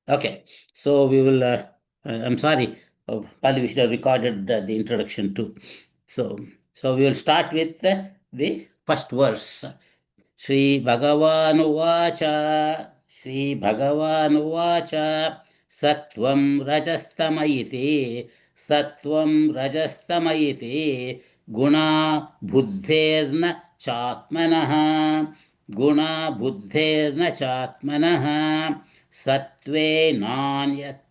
Okay, so we will. I'm sorry, probably we should have recorded the introduction too. So, we will start with the first verse. Shri Bhagavan Uvacha. Shri Bhagavan Uvacha. Sattvam Rajastamayite. Sattvam Rajastamayite. Guna Buddherna Chatmanaha. Guna Buddherna Chatmanaha. Satve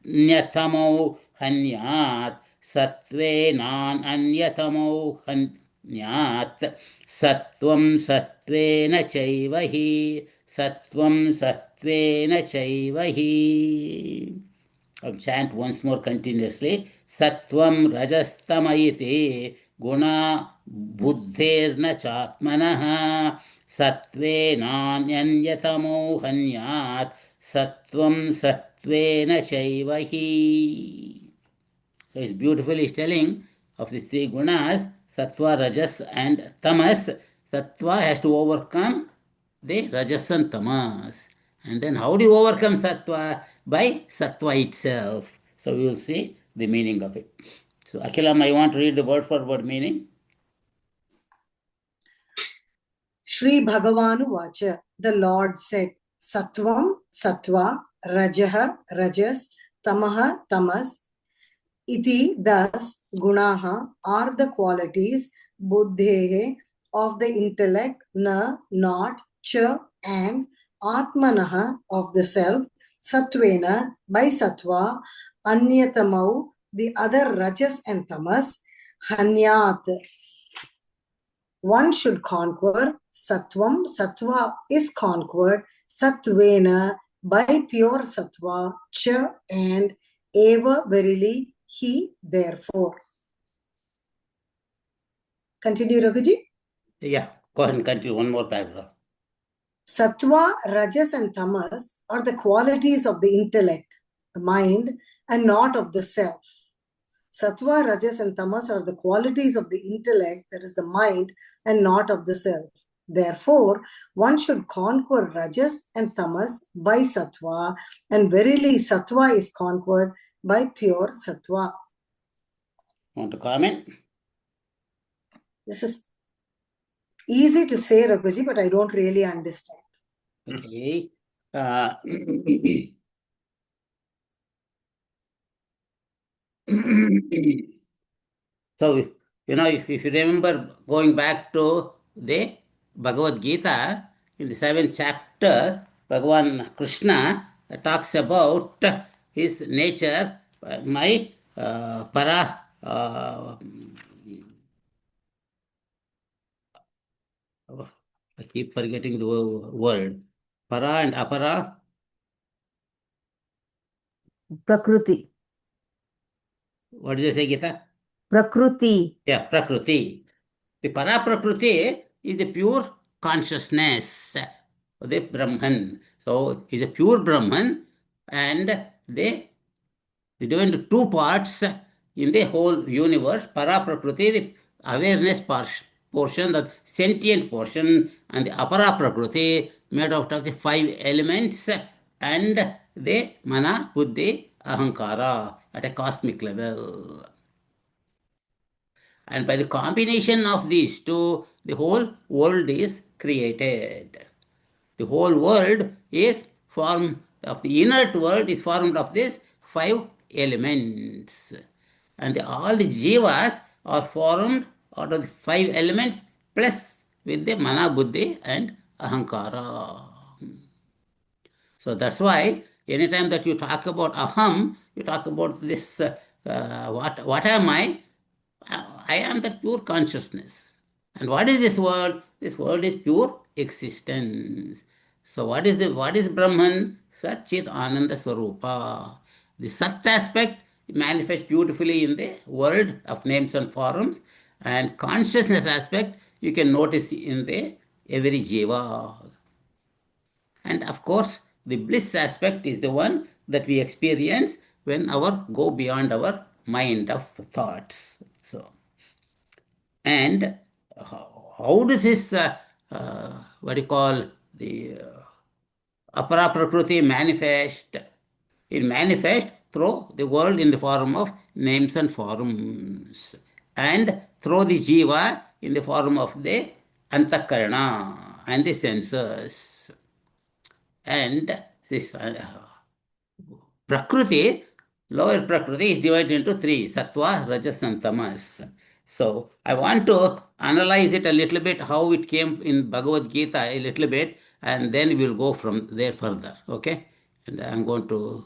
Nanyatamo Hanyat. Satve Nanyatamo Hanyat. Sattvam Satvena Chaivahi. Sattvam Satvena Chaivahi. I'll chant once more continuously. Sattvam Rajastamayite Guna Buddhirna Chatmanaha Satve Nanyanyatamo Hanyat Sattvam Satvena Chaivahi. So it's beautifully telling of the three gunas, Sattva, Rajas and Tamas. Sattva has to overcome the Rajas and Tamas. And then how do you overcome Sattva? By Sattva itself. So we will see the meaning of it. So Akhilam, I want to read the word for word meaning. Shri Bhagavanu Vacha, the Lord said, Sattvam, Sattva, Rajaha, Rajas, Tamaha, Tamas, Iti, thus, Gunaha are the qualities, Buddhehe, of the intellect, Na, not, Cha, and Atmanaha, of the self, Satvena, by Sattva, Anyatamau, the other Rajas and Tamas, Hanyat. One should conquer Sattvam, Sattva is conquered, Satvena, by pure Sattva, Cha, and Eva, verily, he, therefore. Continue, Raghuji. Yeah, go ahead and continue one more paragraph. Sattva, Rajas, and Tamas are the qualities of the intellect, the mind, and not of the self. Sattva, Rajas, and Tamas are the qualities of the intellect, that is the mind, and not of the self. Therefore, one should conquer Rajas and Tamas by Sattva, and verily Sattva is conquered by pure Sattva. Want to comment? This is easy to say, Raghuji, but I don't really understand. Okay. So, if you remember going back to the Bhagavad Gita, in the 7th chapter, Bhagavan Krishna talks about his nature, my para. I keep forgetting the word. Para and apara. Prakruti. What did you say, Gita? Prakruti. Yeah, Prakruti. The para Prakruti is the pure consciousness, the Brahman. So he's a pure Brahman, and they divide into two parts in the whole universe. Para Prakriti, the awareness portion, the sentient portion, and the apara Prakriti, made out of the 5 elements, and the mana, buddhi, ahankara at a cosmic level. And by the combination of these two, the whole world is created. The whole world is formed of the inert world is formed of these 5 elements. And all the jivas are formed out of the 5 elements plus with the mana, buddhi and ahankara. So that's why anytime that you talk about aham, you talk about this, what am I? I am that pure consciousness. And what is this world? This world is pure existence. So what is Brahman? Satchit Ananda Swarupa. The Sat aspect manifests beautifully in the world of names and forms, and consciousness aspect you can notice in the every jiva. And of course, the bliss aspect is the one that we experience when our go beyond our mind of thoughts. So, and how does this, what do you call, the apara prakriti manifest? It manifests through the world in the form of names and forms, and through the jiva in the form of the antakarana and the senses. And this Prakriti, lower Prakriti, is divided into three: Sattva, Rajas, and Tamas. So I want to analyze it a little bit, how it came in Bhagavad Gita a little bit, and then we'll go from there further. Okay? And I'm going to.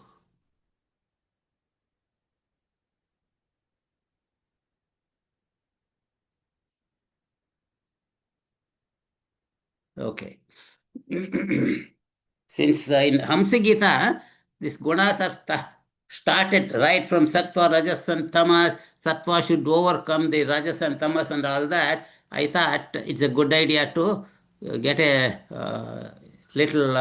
Okay. Since in Hamsa Gita, these gunas are started right from Sattva, Rajas, and Tamas. Sattva should overcome the Rajas and Tamas and all that. I thought it's a good idea to get a little,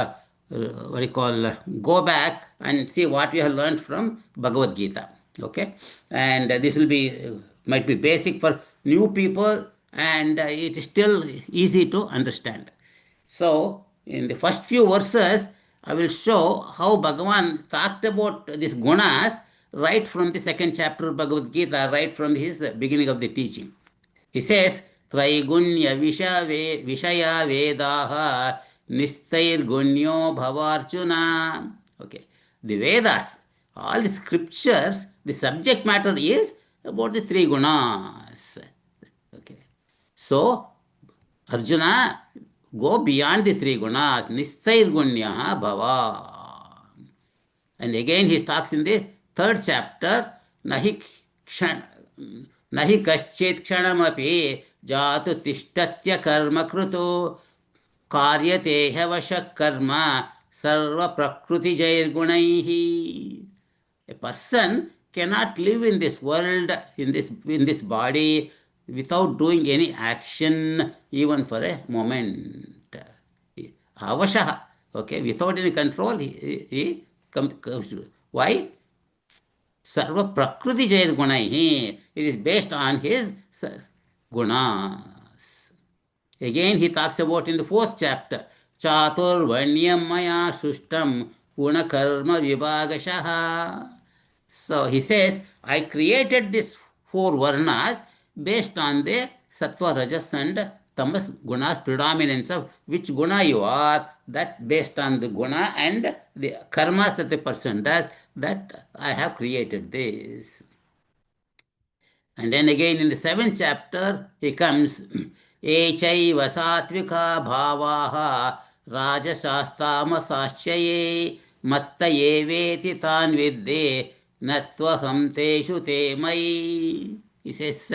what do you call, go back and see what we have learned from Bhagavad Gita. Okay? And this will be, might be basic for new people, and it is still easy to understand. So, in the first few verses, I will show how Bhagavan talked about these gunas right from the second chapter of Bhagavad Gita, right from his beginning of the teaching. He says, Traigunya Vishaya Vedaha Nistairgunyo Bhavarchuna. Okay. The Vedas, all the scriptures, the subject matter is about the three gunas. Okay. So, Arjuna, go beyond the three gunas, nistairgunya bhava. And again he talks in the third chapter, nahi kshan, nahi kaschet kshanamapi jatu tishtatya karma kruto karyate havasha karma sarva prakriti jair gunaihi. A person cannot live in this world, in this body, without doing any action, even for a moment. Avashaha, okay, without any control, he comes to. Why? Sarva Prakriti Jair Gunai. It is based on his gunas. Again, he talks about in the fourth chapter, Chatur Vanyam Maya Sushtam Guna Karma Vibhagashaha. So he says, I created these four varnas based on the Sattva, Rajas, and Tamas gunas, predominance of which guna you are, that based on the guna and the karmas that the person does, that I have created this. And then again in the seventh chapter, he comes, Echaiva satvika bhavaha rajasastamasaschaye matta eveti tan vidde natvaham teshu te mai. He says,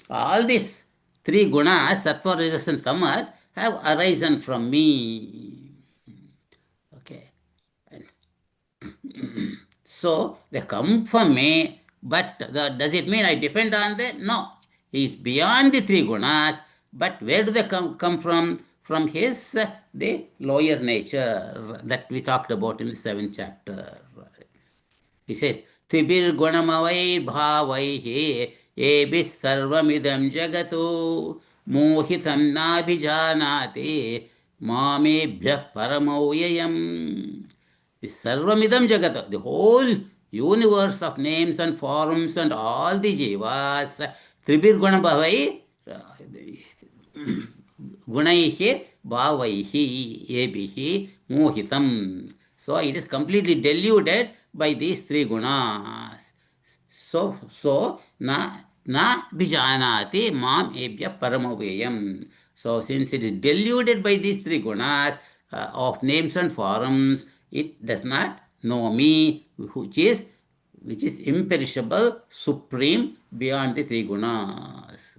all these three gunas, sattva, rajas, and tamas, have arisen from me. Okay. So they come from me, but does it mean I depend on them? No. He is beyond the three gunas, but where do they come from? From his the lower nature that we talked about in the seventh chapter. He says, Tribir gunamavai bhavaihi ebis sarvamidam jagatu mohitam nabhijanati mamebhyah paramoyayam. The Sarvamidam Jagata, the whole universe of names and forms and all the jivas, Tribir Guna Bhavai, Gunaihi, Bhavaihi, Ebihi, Mohitam. So it is completely deluded by these three gunas. So na bijanati mam ebhya paramaveyam. So since it is deluded by these three gunas of names and forms, it does not know me, which is imperishable, supreme, beyond the three gunas.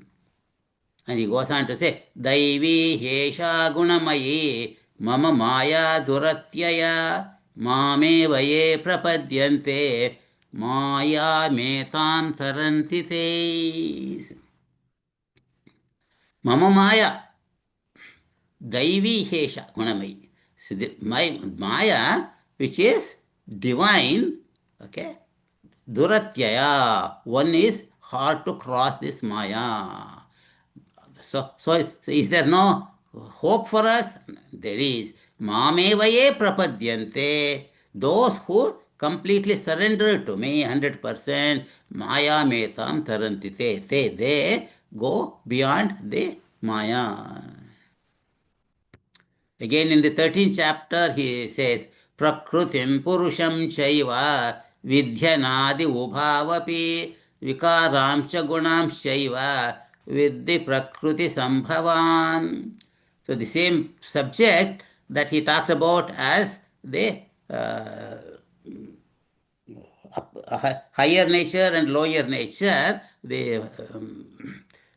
And he goes on to say, Daivi Hesha Gunamayi Mama Maya Duratyaya Mame Vaye Prapadyante Maya Metam Tarantite. Mama Maya Daivi Hesha Gunamayi. So my Maya, which is divine, okay, Duratyaya, one is hard to cross this Maya. So is there no hope for us? There is. Mamevaye prapadyante. Those who completely surrendered to me 100%, Maya metam tarantite. They go beyond the Maya. Again in the 13th chapter he says, Prakrutim Purusham Chaiva Vidyanadi Ubhavapi Vikaramscha Gunamshaiva Vidhi Prakruti Sambhavan. So the same subject that he talked about as the higher nature and lower nature,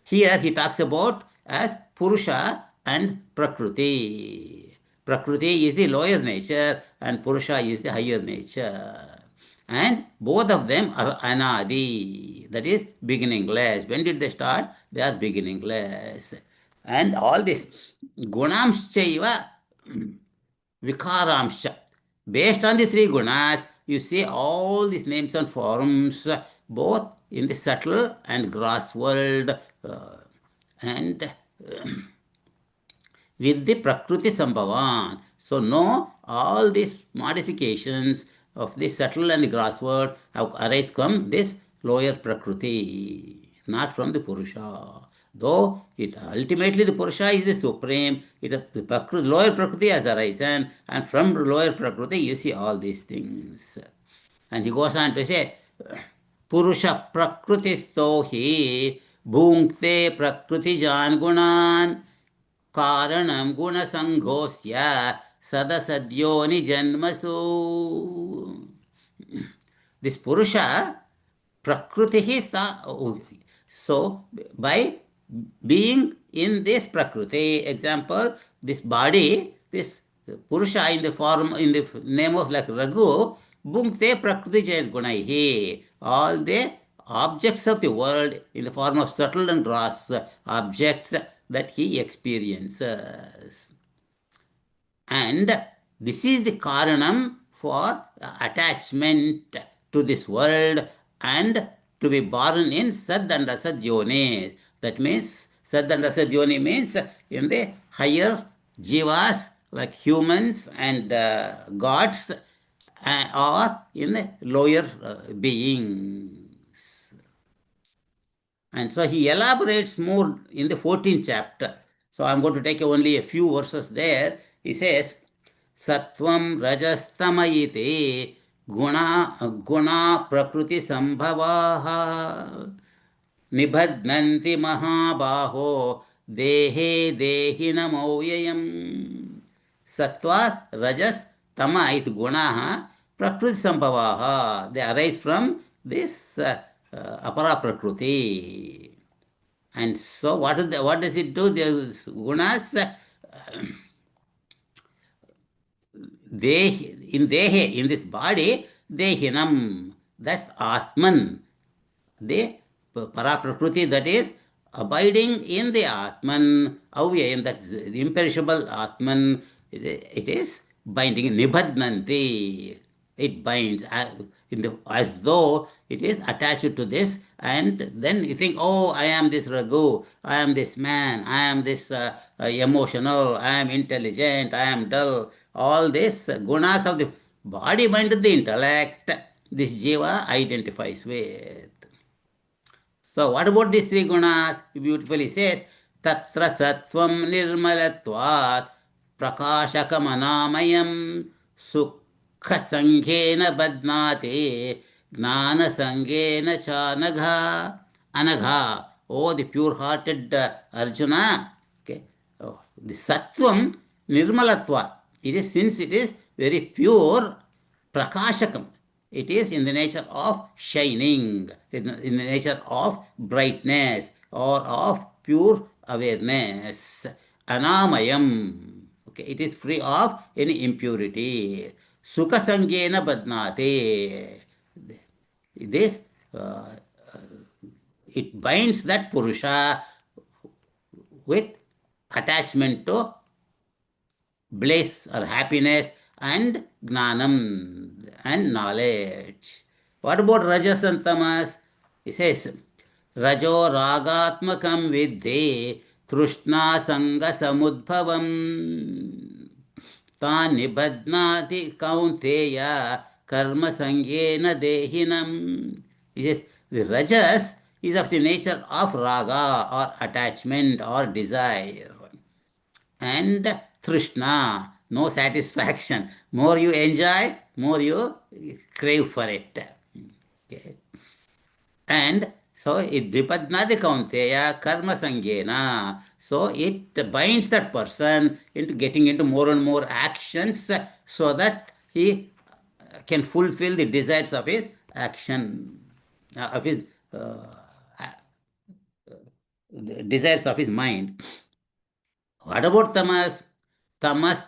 here he talks about as Purusha and Prakriti. Prakriti is the lower nature and Purusha is the higher nature. And both of them are anadi, that is beginningless. When did they start? They are beginningless. And all this gunamschaiva vikaramsha. Based on the three gunas, you see all these names and forms, both in the subtle and gross world, and with the Prakriti Sambhavan. So, no, all these modifications of the subtle and the gross world have arise from this lower Prakriti, not from the Purusha. Though it ultimately the Purusha is the supreme, the Prakriti, lower Prakriti has arisen, and from lower Prakriti you see all these things. And he goes on to say, Purusha Prakritisto hi bhunkte Prakritijan gunan कारणं गुणसङ्घोऽस्य सदसद्योनि जन्मसु. This Purusha, Prakriti is the. So, by being in this Prakriti, example, this body, this Purusha in the form, in the name of like Raghu, Bhunkte Prakriti Jain Gunaihi, all the objects of the world in the form of subtle and gross objects that he experiences. And this is the karanam for attachment to this world and to be born in Sad and Asad yonis. That means, Sad and Asad yoni means in the higher jivas like humans and gods, or in the lower beings. And so he elaborates more in the 14th chapter. So I'm going to take only a few verses there. He says, Sattvam rajastamayite guna prakriti sambhavaha nibhadnanti mahabaho dehe dehinamauvyayam. Sattva rajas tama it gunaha prakriti sambhavaha. They arise from this apara prakriti. And so what does it do? The gunas, in this body, dehinam, that's Atman. The para-prakriti, that is abiding in the Atman, avyayam, that's the imperishable Atman, it is binding, nibhadnanti, it binds as though it is attached to this, and then you think, oh, I am this Raghu, I am this man, I am this emotional, I am intelligent, I am dull. All these gunas of the body, mind, and the intellect, this jiva identifies with. So what about these three gunas? He beautifully says, Tatra Sattvam Nirmalatvat Prakashakamanayam Sukha Sanghena Badnate Gnana Sanghena Chanagha Anagha. Oh, the pure-hearted Arjuna. Okay. Oh, the Sattvam Nirmalatva. It is, since it is very pure, Prakashakam. It is in the nature of shining, in the nature of brightness, or of pure awareness. Anamayam. Okay, it is free of any impurity. Sukha sangena badnate. This it binds that Purusha with attachment to bliss or happiness and gnanam and knowledge. What about rajas and tamas? He says, Rajo ragatmakam vidhi trushna sanga samudbhavam tan nibadnati kaunteya karma sangena dehinam. He says the rajas is of the nature of raga or attachment or desire. And trishna, no satisfaction. More you enjoy, more you crave for it. Okay. And so it Dripadnadi Kaunteya karma sangena. So it binds that person into getting into more and more actions so that he can fulfill the desires of his action, of his desires of his mind. What about tamas? Tamas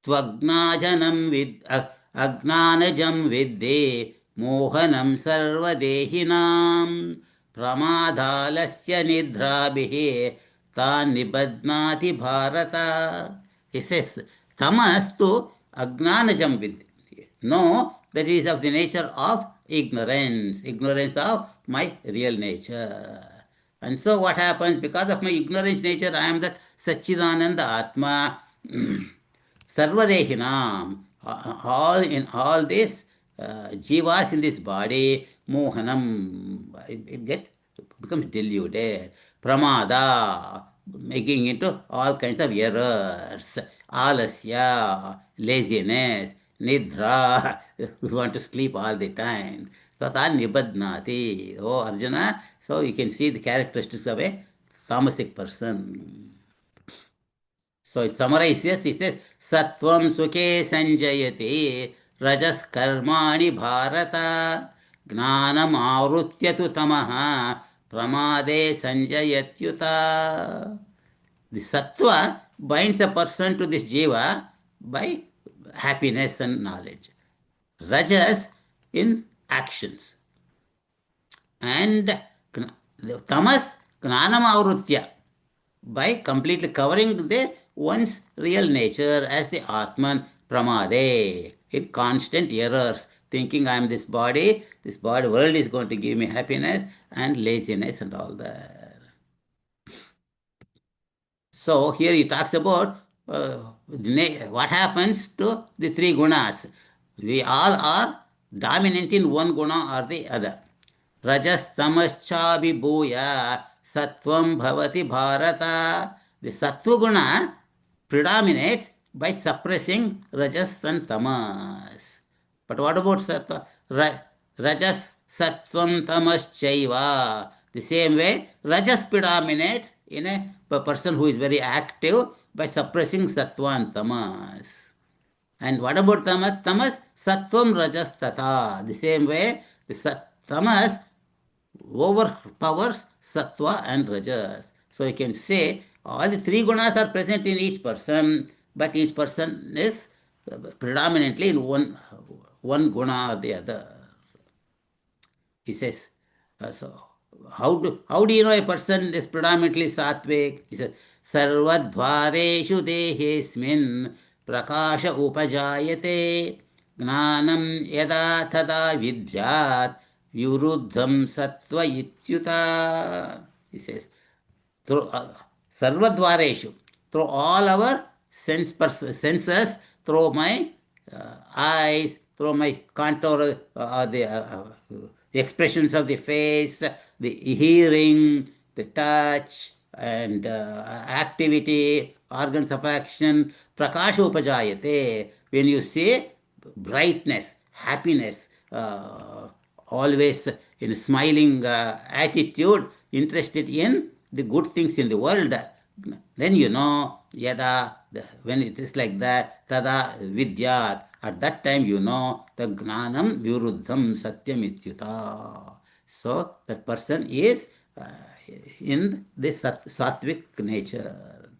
tvagnajanam agnanajam vidde mohanam sarvadehinam pramadhalasya nidrabhihi tan nibadnati bharata. He says, tamas to agnanajam vidde. No, that is of the nature of ignorance, ignorance of my real nature. And so what happens? Because of my ignorance nature, I am that Satchidananda Atma. Sarvadehinam. All this jivas in this body, mohanam, it becomes deluded. Pramada, making into all kinds of errors. Alasya, laziness. Nidra, we want to sleep all the time. Tata nibadnati. Oh, Arjuna, so you can see the characteristics of a tamasic person. So it summarizes, it says, Sattvam sukhe sanjayate, rajas karmani bharata, gnanam avrutya tu tamaha, pramade sanjayatyuta. The sattva binds a person to this jiva by happiness and knowledge. Rajas in actions. And tamas gnanam avrutya, by completely covering the one's real nature as the Atman Pramade, in constant errors, thinking I am this body world is going to give me happiness and laziness and all that. So here he talks about what happens to the three gunas. We all are dominant in one guna or the other. Rajas tamascha sattvam bhavati bharata. The sattva guna predominates by suppressing rajas and tamas. But what about sattva? Rajas sattvam tamaschaiva. The same way, rajas predominates in a person who is very active by suppressing sattva and tamas. And what about tamas? Tamas sattvam rajas tata. The same way, the tamas overpowers sattva and rajas. So you can say all the three gunas are present in each person, but each person is predominantly in one guna or the other. He says, so how do you know a person is predominantly sattvic? He says, sarvadvareshu dehesmin prakasha upajayate gnanam yada tada vidyat viruddham sattva ityuta. He says, through sarvadvareshu, through all our senses, through my eyes, through my contour, the expressions of the face, the hearing, the touch, and activity, organs of action, prakasha upajayate. When you say brightness, happiness, always in a smiling attitude, interested in the good things in the world, then you know, yada, when it is like that, tada vidyat, at that time you know the gnanam viruddham satyam ityuta. So that person is in the sattvic nature.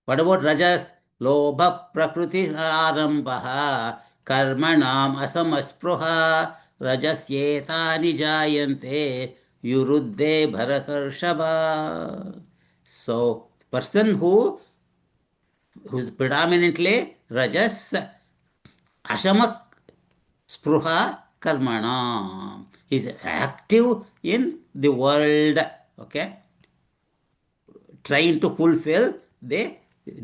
What about rajas? Lobha prakriti arambha karmanam asamaspruha rajasyetani jayante viruddhe bharatarshava. So person who is predominantly rajas, ashamak spruha karmana, is active in the world, okay, trying to fulfill the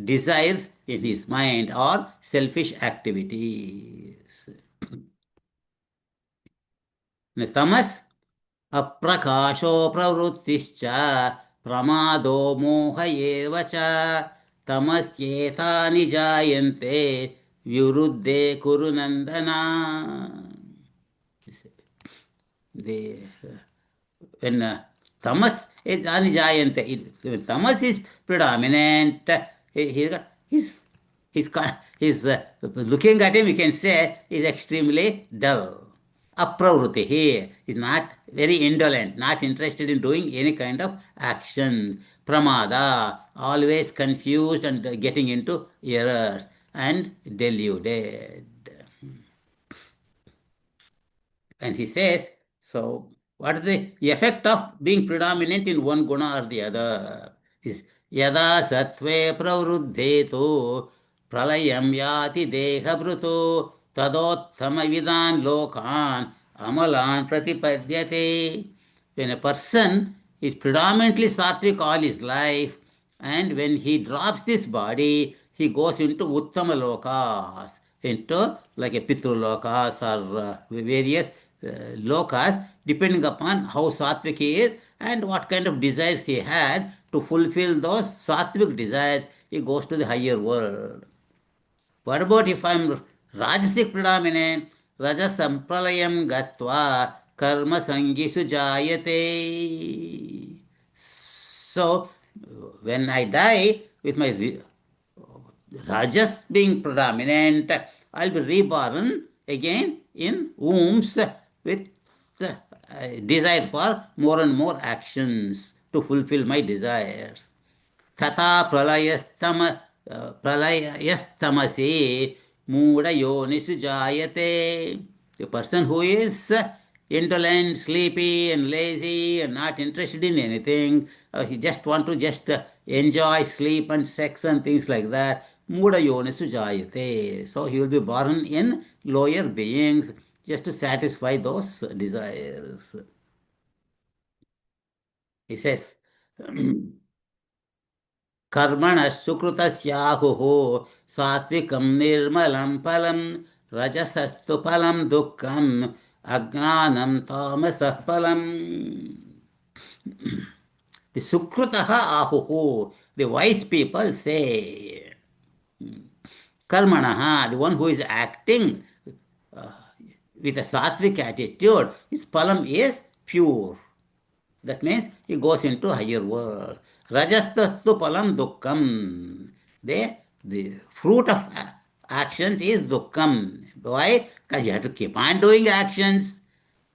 desires in his mind or selfish activities. Tamas अप्रकाशो प्रवृत्तिश्च प्रमादो मोह एव च तमस्येतानि जायन्ते विवृद्धे कुरु नन्दन. The when tamas is anijayante, tamas is predominant. His his looking at him, you can say, is extremely dull. Apravruti, he is not very indolent, not interested in doing any kind of action. Pramada, always confused and getting into errors and deluded. And he says, so what is the effect of being predominant in one guna or the other? Is yada sattve pravruddhetu pralayam yati deha bruto tadottama vidan lokan amalan pratipadyate. When a person is predominantly sattvic all his life, and when he drops this body, he goes into uttama lokas, into like a pitru lokas or various lokas, depending upon how sattvic he is and what kind of desires he had. To fulfill those sattvic desires, he goes to the higher world. What about if I'm Rajasic predominant? Rajasam pralayam gatva karma sangisu jayate. So, when I die with my Rajas being predominant, I'll be reborn again in wombs with desire for more and more actions to fulfill my desires. Tata pralayastamase mooda yonisu jayate. The person who is indolent, sleepy and lazy and not interested in anything, he just want to just enjoy sleep and sex and things like that. Mooda yonisu jayate. So he will be born in lower beings just to satisfy those desires. He says, कर्मण सुकृत सात्विकं निर्मलं फलं रजसस्तु फलं दुःखम अज्ञानं तामसः फलम्. The sukrutaha ahuhu, the wise people say, karmanaha, the one who is acting with a sattvic attitude, his phalam is pure. That means he goes into higher world. Rajastastu palam dukkam. The fruit of actions is dukkam. Why? Because you have to keep on doing actions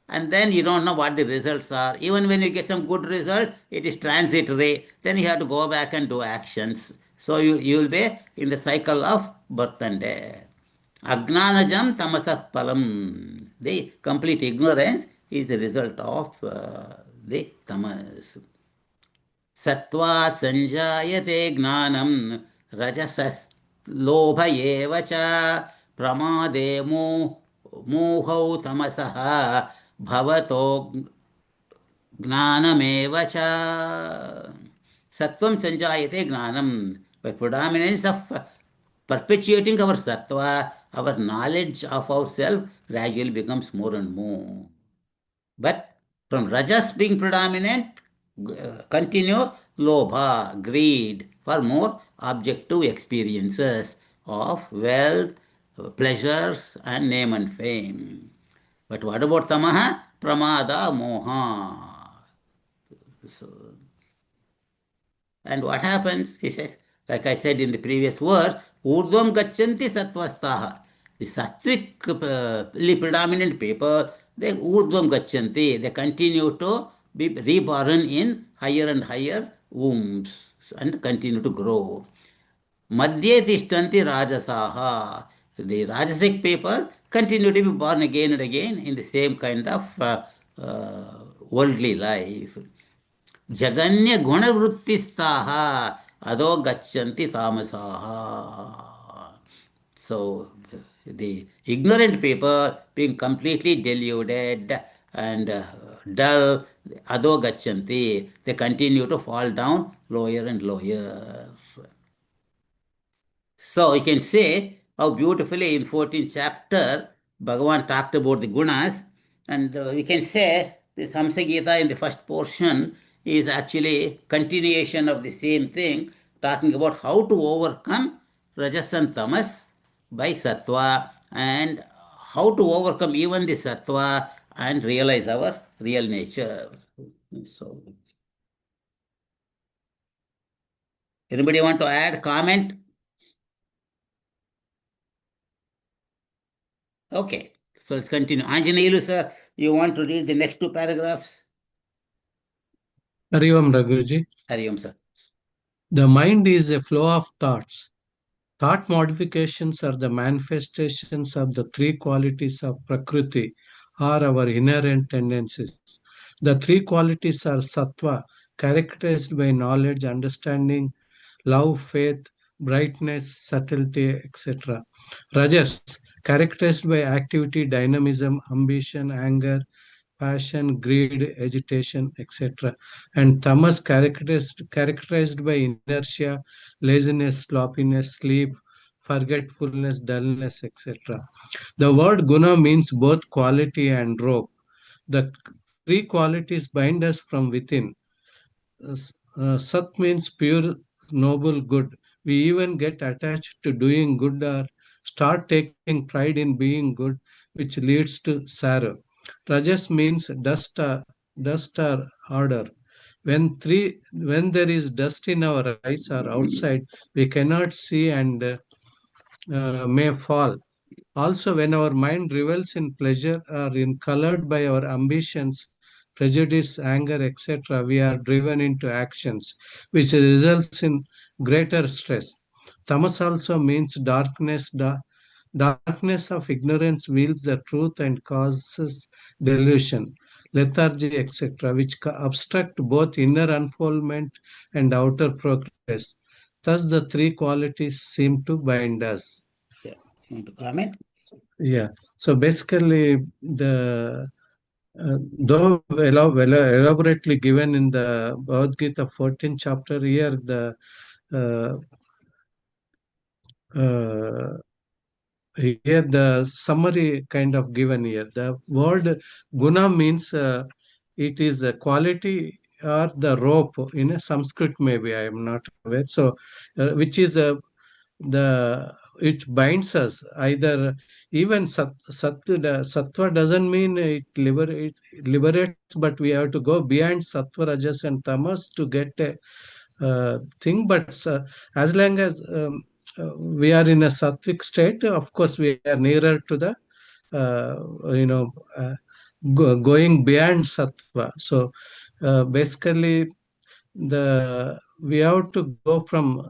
and then you don't know what the results are. Even when you get some good result, it is transitory. Then you have to go back and do actions. So you will be in the cycle of birth and death. Agnanajam tamasah palam. The complete ignorance is the result of the tamas. Sattva sanjayate gnanam rajasas lobha eva cha pramade mohau tamasah bhavato gnanameva cha. Sattvam sanjayate gnanam. By predominance of perpetuating our sattva, our knowledge of ourselves gradually becomes more and more. But from rajas being predominant, continue lobha, greed for more objective experiences of wealth, pleasures, and name and fame. But what about tamaha? Pramada, moha. So, and what happens? He says, like I said in the previous verse, urdhvam gachanti sattvastaha. The sattvic predominant people, they urdhvam gachanti. They continue to be reborn in higher and higher wombs and continue to grow. Madhye tishtanti rajasaha. The rajasic people continue to be born again and again in the same kind of worldly life. जगन्य गुण वृत्तिस्ताः अधो गच्छन्ति तामसाः. So the ignorant people being completely deluded and dull, adho gachanti, they continue to fall down lower and lower. So you can say how beautifully in 14th chapter Bhagavan talked about the gunas, and we can say this Hamsa Gita in the first portion is actually continuation of the same thing, talking about how to overcome rajas and tamas by sattva, and how to overcome even the sattva and realize our real nature. So, anybody want to add comment? Okay, so let's continue. Anjaneyulu, sir, you want to read the next two paragraphs? Hari Om Raghuji. Hari Om, sir. The mind is a flow of thoughts. Thought modifications are the manifestations of the three qualities of Prakriti, or our inherent tendencies. The three qualities are sattva, characterized by knowledge, understanding, love, faith, brightness, subtlety, etc. Rajas, characterized by activity, dynamism, ambition, anger, passion, greed, agitation, etc. And tamas, characterized by inertia, laziness, sloppiness, sleep, forgetfulness, dullness, etc. The word guna means both quality and rope. The three qualities bind us from within. Sat means pure, noble good. We even get attached to doing good or start taking pride in being good, which leads to sorrow. Rajas means dust or order. When there is dust in our eyes or outside, we cannot see and may fall. Also, when our mind revels in pleasure or in colored by our ambitions, prejudice, anger, etc., we are driven into actions, which results in greater stress. Tamas also means darkness. Darkness of ignorance veils the truth and causes delusion, lethargy, etc., which obstruct both inner unfoldment and outer progress. Thus, the three qualities seem to bind us. Yeah. You want to comment? Yeah. So basically, though elaborately given in the Bhagavad Gita 14th chapter, here uh, uh, here the summary kind of given here. The word guna means it is a quality or the rope in a Sanskrit, maybe I am not aware. So, which is the it binds us either. Even sattva doesn't mean it liberates, but we have to go beyond sattva, rajas, and tamas to get a thing. But as long as we are in a sattvic state, of course we are nearer to the you know going beyond sattva. So basically the we have to go from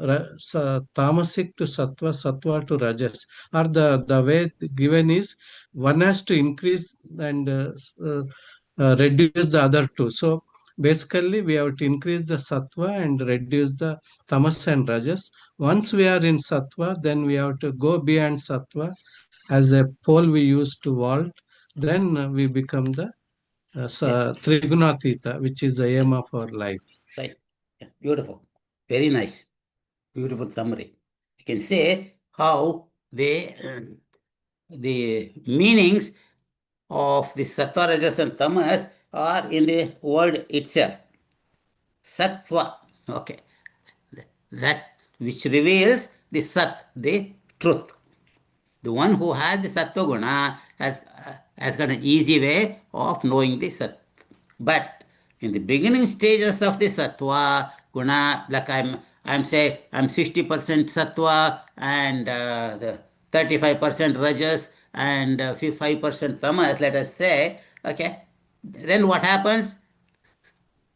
tamasic to sattva, sattva to rajas, or the way given is one has to increase and reduce the other two. So basically we have to increase the sattva and reduce the tamas and rajas. Once we are in sattva, then we have to go beyond sattva as a pole we use to vault. Then we become the Yeah. Trigunatita, which is the aim of our life. Right. Yeah. Beautiful. Very nice. Beautiful summary. You can say how the meanings of the sattva, rajas, and tamas are in the word itself. Sattva. Okay. That which reveals the sat, the truth. The one who has the sattva guna has got an easy way of knowing the sat. But in the beginning stages of the sattva guna, like I'm 60% sattva and the 35% rajas and 5% tamas, let us say, okay, then what happens?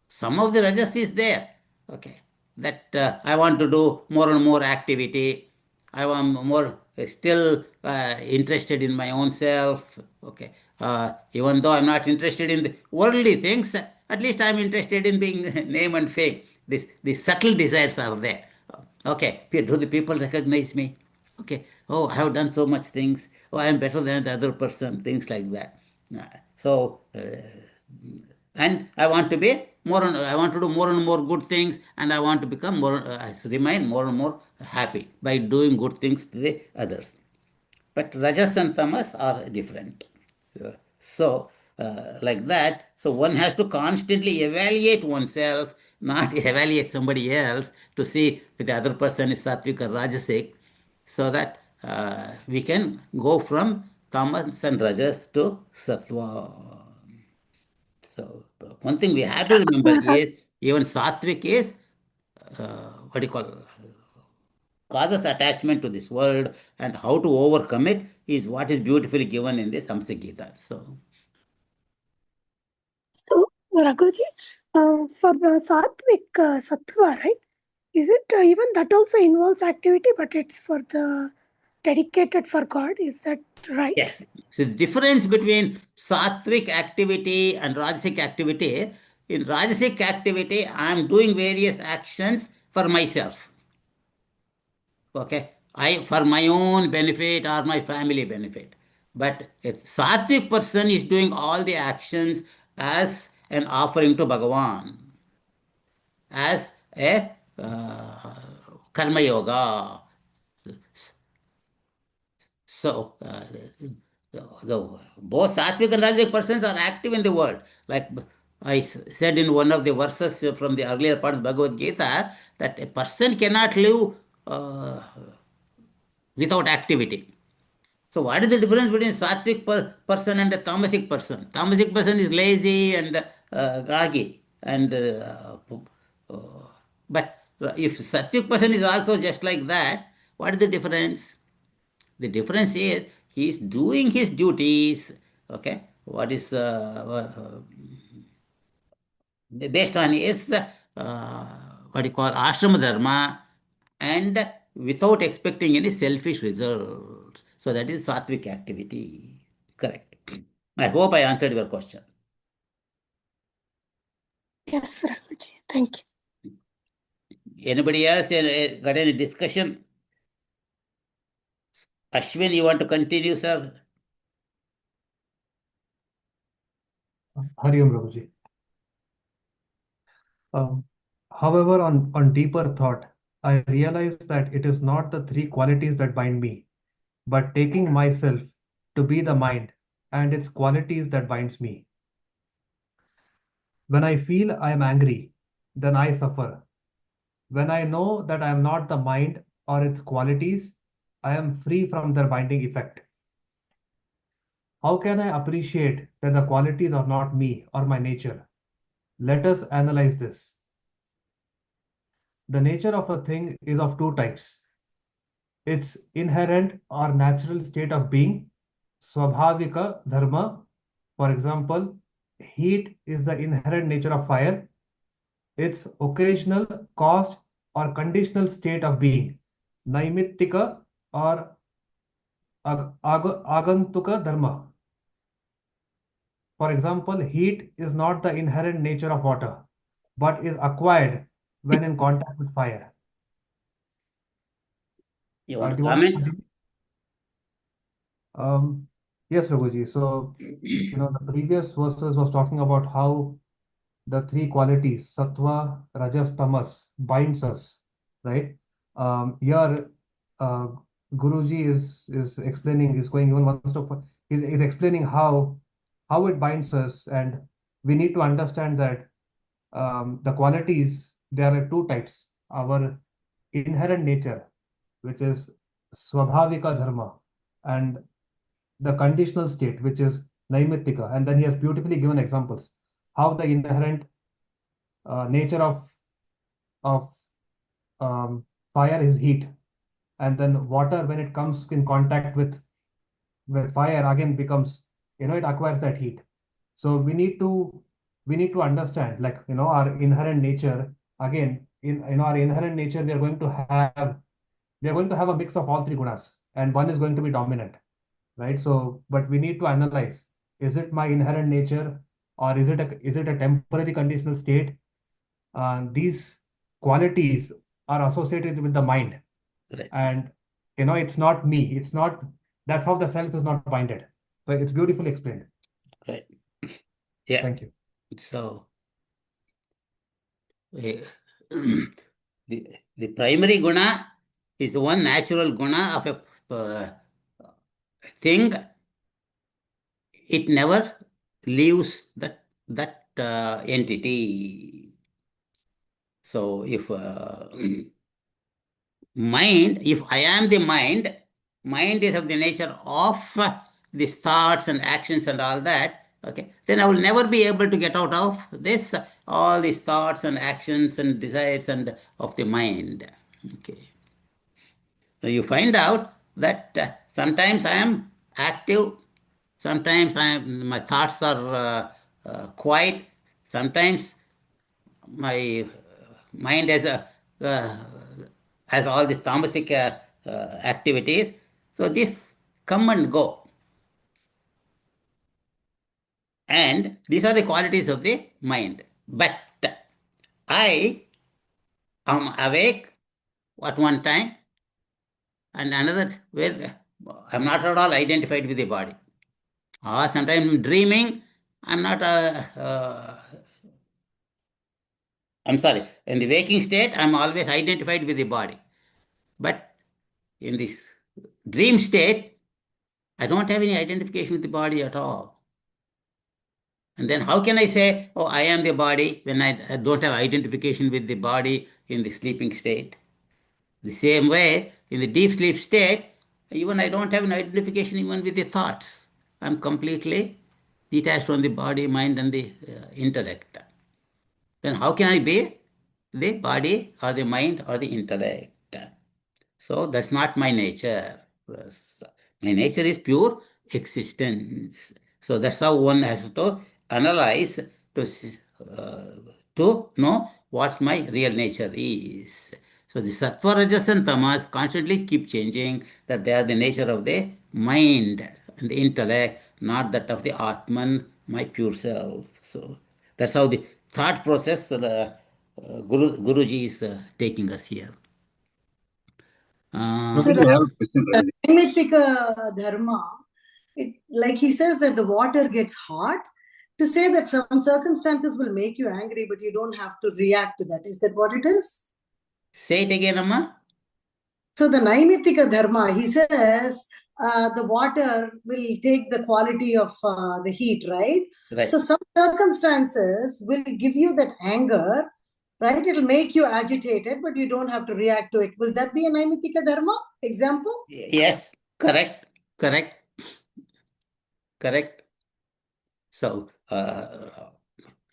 Some of the rajas is there, okay, that I want to do more and more activity. I am more still interested in my own self, okay. Even though I'm not interested in the worldly things, at least I'm interested in being name and fame. These subtle desires are there. Okay, do the people recognize me? Okay, oh, I have done so much things. Oh, I am better than the other person, things like that. So, and I want to be I want to do more and more good things, and I want to become remain more and more happy by doing good things to the others. But rajas and tamas are different. So, like that, so one has to constantly evaluate oneself, not evaluate somebody else to see if the other person is sattvic or rajasic, so that we can go from tamas and rajas to sattva. So, one thing we have to remember is even sattvic is what do you call causes attachment to this world, and how to overcome it is what is beautifully given in this Hamsa Gita. So, Raghuji, for the sattvic sattva, right? Is it even that also involves activity, but it's for the dedicated for God? Is that right? Yes. So the difference between sattvic activity and rajasic activity, in rajasic activity, I am doing various actions for myself. Okay. For my own benefit or my family benefit. But a sattvic person is doing all the actions as an offering to Bhagavan, as a karma yoga. So, both sattvic and rajasic persons are active in the world. Like I said in one of the verses from the earlier part of Bhagavad Gita, that a person cannot live uh, without activity. So, what is the difference between sattvic person and a tamasic person? Tamasic person is lazy and groggy, and uh, but if sattvic person is also just like that, what is the difference? The difference is he is doing his duties. Okay, what is based on his what you call ashrama dharma, and without expecting any selfish results. So that is sattvic activity. Correct. I hope I answered your question. Yes, Raghuji. Thank you. Anybody else got any discussion? Ashwin, you want to continue, sir? Hari Om Prabhuji. However, on deeper thought, I realize that it is not the three qualities that bind me, but taking myself to be the mind and its qualities that binds me. When I feel I am angry, then I suffer. When I know that I am not the mind or its qualities, I am free from their binding effect. How can I appreciate that the qualities are not me or my nature? Let us analyze this. The nature of a thing is of two types: its inherent or natural state of being, swabhavika dharma. For example, heat is the inherent nature of fire. Its occasional, caused, or conditional state of being, naimittika or agantuka dharma. For example, heat is not the inherent nature of water, but is acquired when in contact with fire. You want Do to you want to comment? continue? Yes, Raghuji. So, the previous verses was talking about how the three qualities, sattva, rajas, tamas, binds us, right? Here, uh, Guruji is explaining, is going even one step, is explaining how it binds us, and we need to understand that the qualities, there are two types: our inherent nature, which is swabhavika dharma, and the conditional state, which is naimittika. And then he has beautifully given examples how the inherent nature of fire is heat, and then water, when it comes in contact with fire, again becomes, it acquires that heat. So we need to understand, like, our inherent nature. Again, in our inherent nature, we are going to have a mix of all three gunas, and one is going to be dominant, right? So, but we need to analyze: is it my inherent nature, or is it a temporary conditional state? These qualities are associated with the mind, Right. and it's not me. It's not. That's how the self is not binded. So it's beautifully explained. Right. Yeah. Thank you. So eh, the primary guna is the one natural guna of a thing. It never leaves that entity. So if mind, if I am the mind, mind is of the nature of these thoughts and actions and all that, okay, then I will never be able to get out of this, all these thoughts and actions and desires and of the mind. Okay. So you find out that sometimes I am active, sometimes my thoughts are quiet, sometimes my mind uh, has all these tamasic activities. So this come and go. And these are the qualities of the mind. But I am awake at one time and another where I'm not at all identified with the body. Or sometimes dreaming, I'm not I'm sorry, in the waking state, I'm always identified with the body. But in this dream state, I don't have any identification with the body at all. And then how can I say, oh, I am the body when I don't have identification with the body in the sleeping state? The same way, in the deep sleep state, even I don't have an identification even with the thoughts. I'm completely detached from the body, mind, and the intellect. Then how can I be the body or the mind or the intellect? So that's not my nature. My nature is pure existence. So that's how one has to analyze uh, to know what my real nature is. So the sattva, rajas, and tamas constantly keep changing, that they are the nature of the mind and the intellect, not that of the Atman, my pure self. So that's how the thought process Guruji is taking us here. So Prabhuji, I have a question, the Prabhuji. Naimitika dharma, like he says that the water gets hot, to say that some circumstances will make you angry, but you don't have to react to that. Is that what it is? Say it again, Amma. So the Naimitika dharma, he says the water will take the quality of the heat, right? Right. So some circumstances will give you that anger, right? It'll make you agitated, but you don't have to react to it. Will that be a Naimitika dharma example? Yes, correct, correct, correct. So,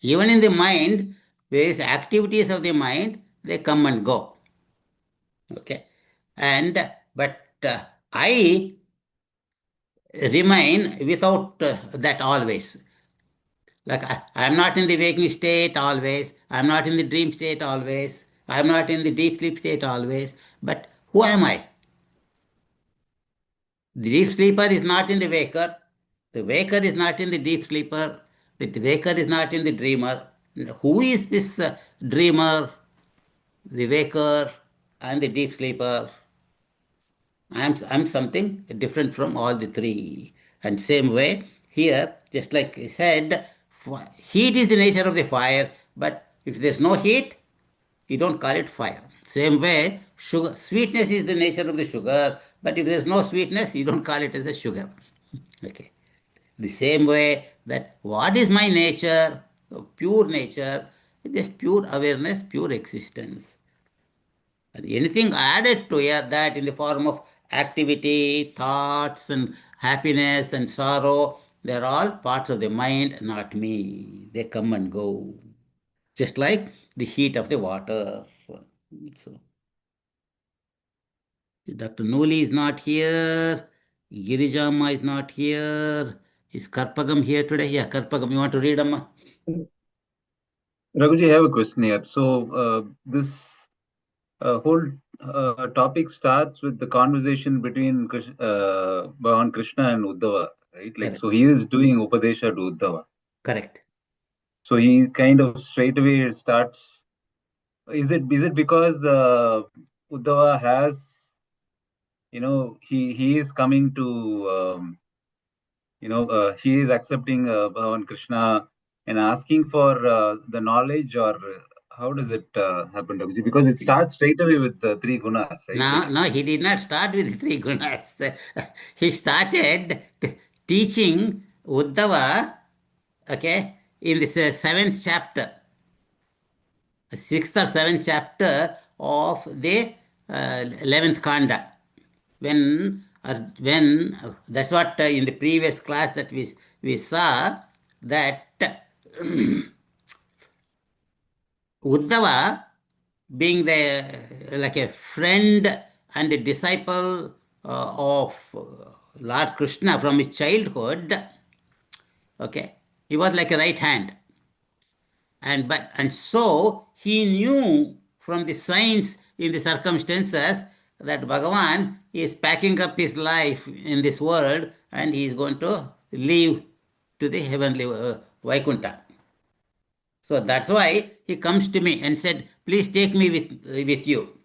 even in the mind, various activities of the mind, they come and go. Okay. And, but I remain without that always. Like I'm not in the waking state always. I'm not in the dream state always. I'm not in the deep sleep state always. But who am I? The deep sleeper is not in the waker. The waker is not in the deep sleeper. The waker is not in the dreamer. Who is this dreamer, the waker, and the deep sleeper? I'm something different from all the three. And same way, here, just like I said, heat is the nature of the fire, but if there's no heat, you don't call it fire. Same way, sugar, sweetness is the nature of the sugar, but if there's no sweetness, you don't call it as a sugar. Okay. The same way that what is my nature, pure nature, just pure awareness, pure existence. And anything added to that in the form of activity, thoughts, and happiness and sorrow, they're all parts of the mind, not me. They come and go. Just like the heat of the water. So, Dr. Noli is not here. Girijama is not here. Is Karpagam here today? Yeah, Karpagam, you want to read, Amma? Raghuji, I have a question here. So, this whole topic starts with the conversation between Bhagavan Krishna and Uddhava, right? Like, Correct. so he is doing Upadesha to Uddhava. Correct. So he kind of straight away starts. Is it because Uddhava has, he is coming to, he is accepting Bhagavan Krishna and asking for the knowledge, or how does it happen, Raghuji? Because it starts straight away with the three gunas, right? No, he did not start with the three gunas. He started teaching Uddhava, okay, in this seventh chapter, sixth or seventh chapter of the 11th Kanda. When that's what in the previous class that we saw that Uddhava, being the like a friend and a disciple of Lord Krishna from his childhood, okay, he was like a right hand, and so he knew from the signs in the circumstances that Bhagavan is packing up his life in this world and he is going to leave to the heavenly Vaikuntha. So that's why he comes to me and said, please take me with you.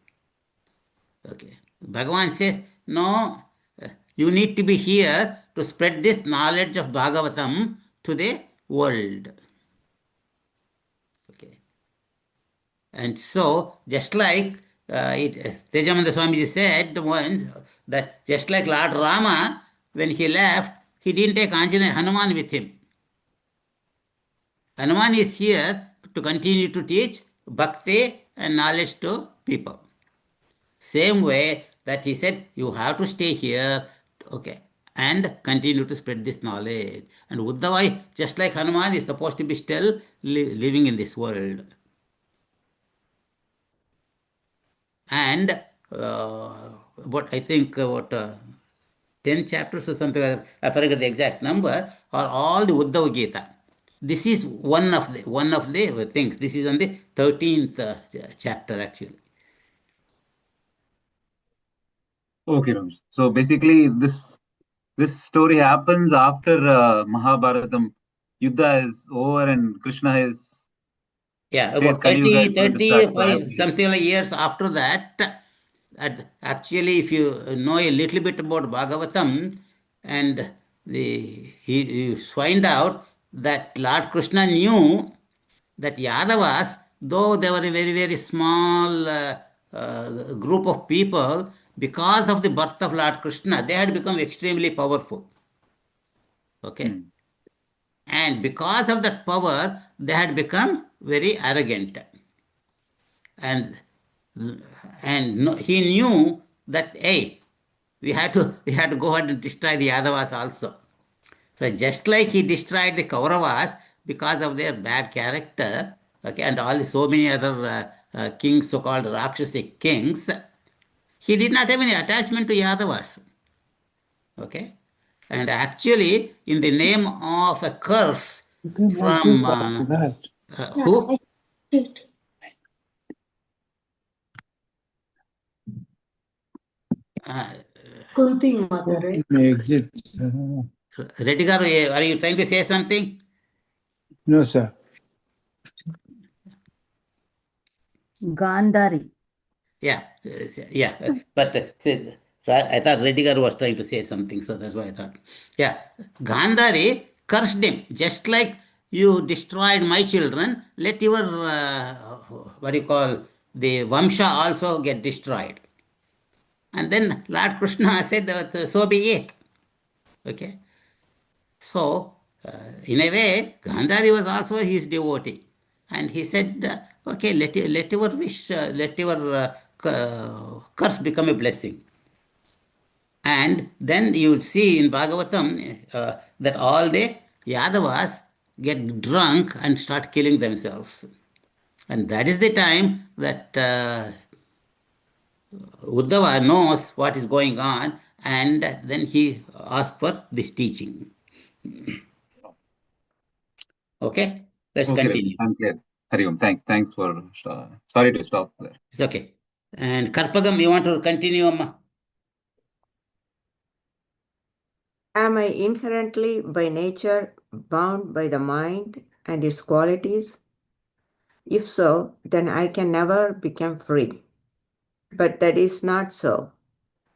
Okay. Bhagavan says, no, you need to be here to spread this knowledge of Bhagavatam to the world. Okay. And so, just like Tejamananda Swamiji said once, that just like Lord Rama, when he left, he didn't take Anjana Hanuman with him. Hanuman is here to continue to teach bhakti and knowledge to people. Same way that he said, you have to stay here, okay, and continue to spread this knowledge. And Uddhava, just like Hanuman, is supposed to be still living in this world. And what I think, 10 chapters or something, I forget the exact number, are all the Uddhava Gita. This is one of the things. This is on the 13th chapter, actually. Okay, Raghuji. So basically, this story happens after Mahabharatam. Yuddha is over and Krishna is Yeah, says about Kali Yuga is going to start. So 35, something like years after that, actually, if you know a little bit about Bhagavatam, and you find out that Lord Krishna knew that Yadavas, though they were a very, very small group of people, because of the birth of Lord Krishna, they had become extremely powerful. Okay? And because of that power, they had become very arrogant. And he knew that, hey, we had to go ahead and destroy the Yadavas also. So just like he destroyed the Kauravas because of their bad character, okay, and all so many other kings, so-called Rakshasic kings, he did not have any attachment to Yadavas. Okay, and actually, in the name of a curse from who? Kunti mother, right? Exit. Reddy garu, are you trying to say something? No, sir. Gandhari. Yeah, but I thought Reddy garu was trying to say something, so that's why I thought. Yeah, Gandhari cursed him, just like you destroyed my children, let your, what do you call, the Vamsha also get destroyed. And then Lord Krishna said, that, so be it. Okay. So, in a way, Gandhari was also his devotee. And he said, okay, let your wish, let your curse become a blessing. And then you will see in Bhagavatam that all the Yadavas get drunk and start killing themselves. And that is the time that Uddhava knows what is going on, and then he asks for this teaching. Okay, let's Okay, continue. I'm clear. Hari Om. Thanks for sorry to stop there. It's okay. And Karpagam, you want to continue, Amma? Am I inherently by nature bound by the mind and its qualities? If so, then I can never become free. But that is not so.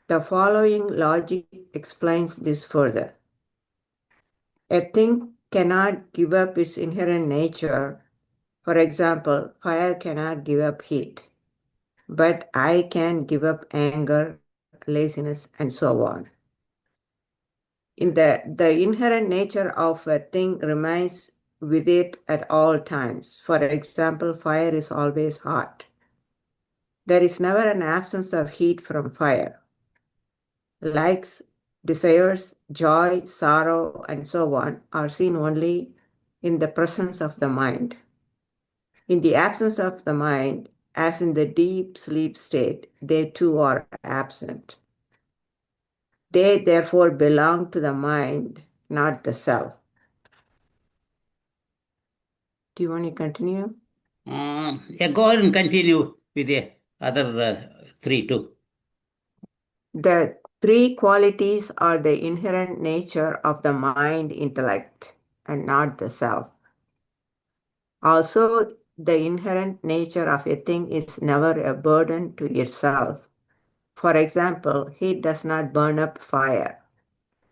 The following logic explains this further. A thing cannot give up its inherent nature For example, fire cannot give up heat, but I can give up anger, laziness, and so on. The inherent nature of a thing remains with it at all times. For example, fire is always hot. There is never an absence of heat from fire. Likes, desires, joy, sorrow, and so on are seen only in the presence of the mind. In the absence of the mind, as in the deep sleep state, they too are absent. They therefore belong to the mind, not the self. Do you want to continue? Yeah, go ahead and continue with the other three too. The three qualities are the inherent nature of the mind intellect and not the self. Also, the inherent nature of a thing is never a burden to itself. For example, heat does not burn up fire.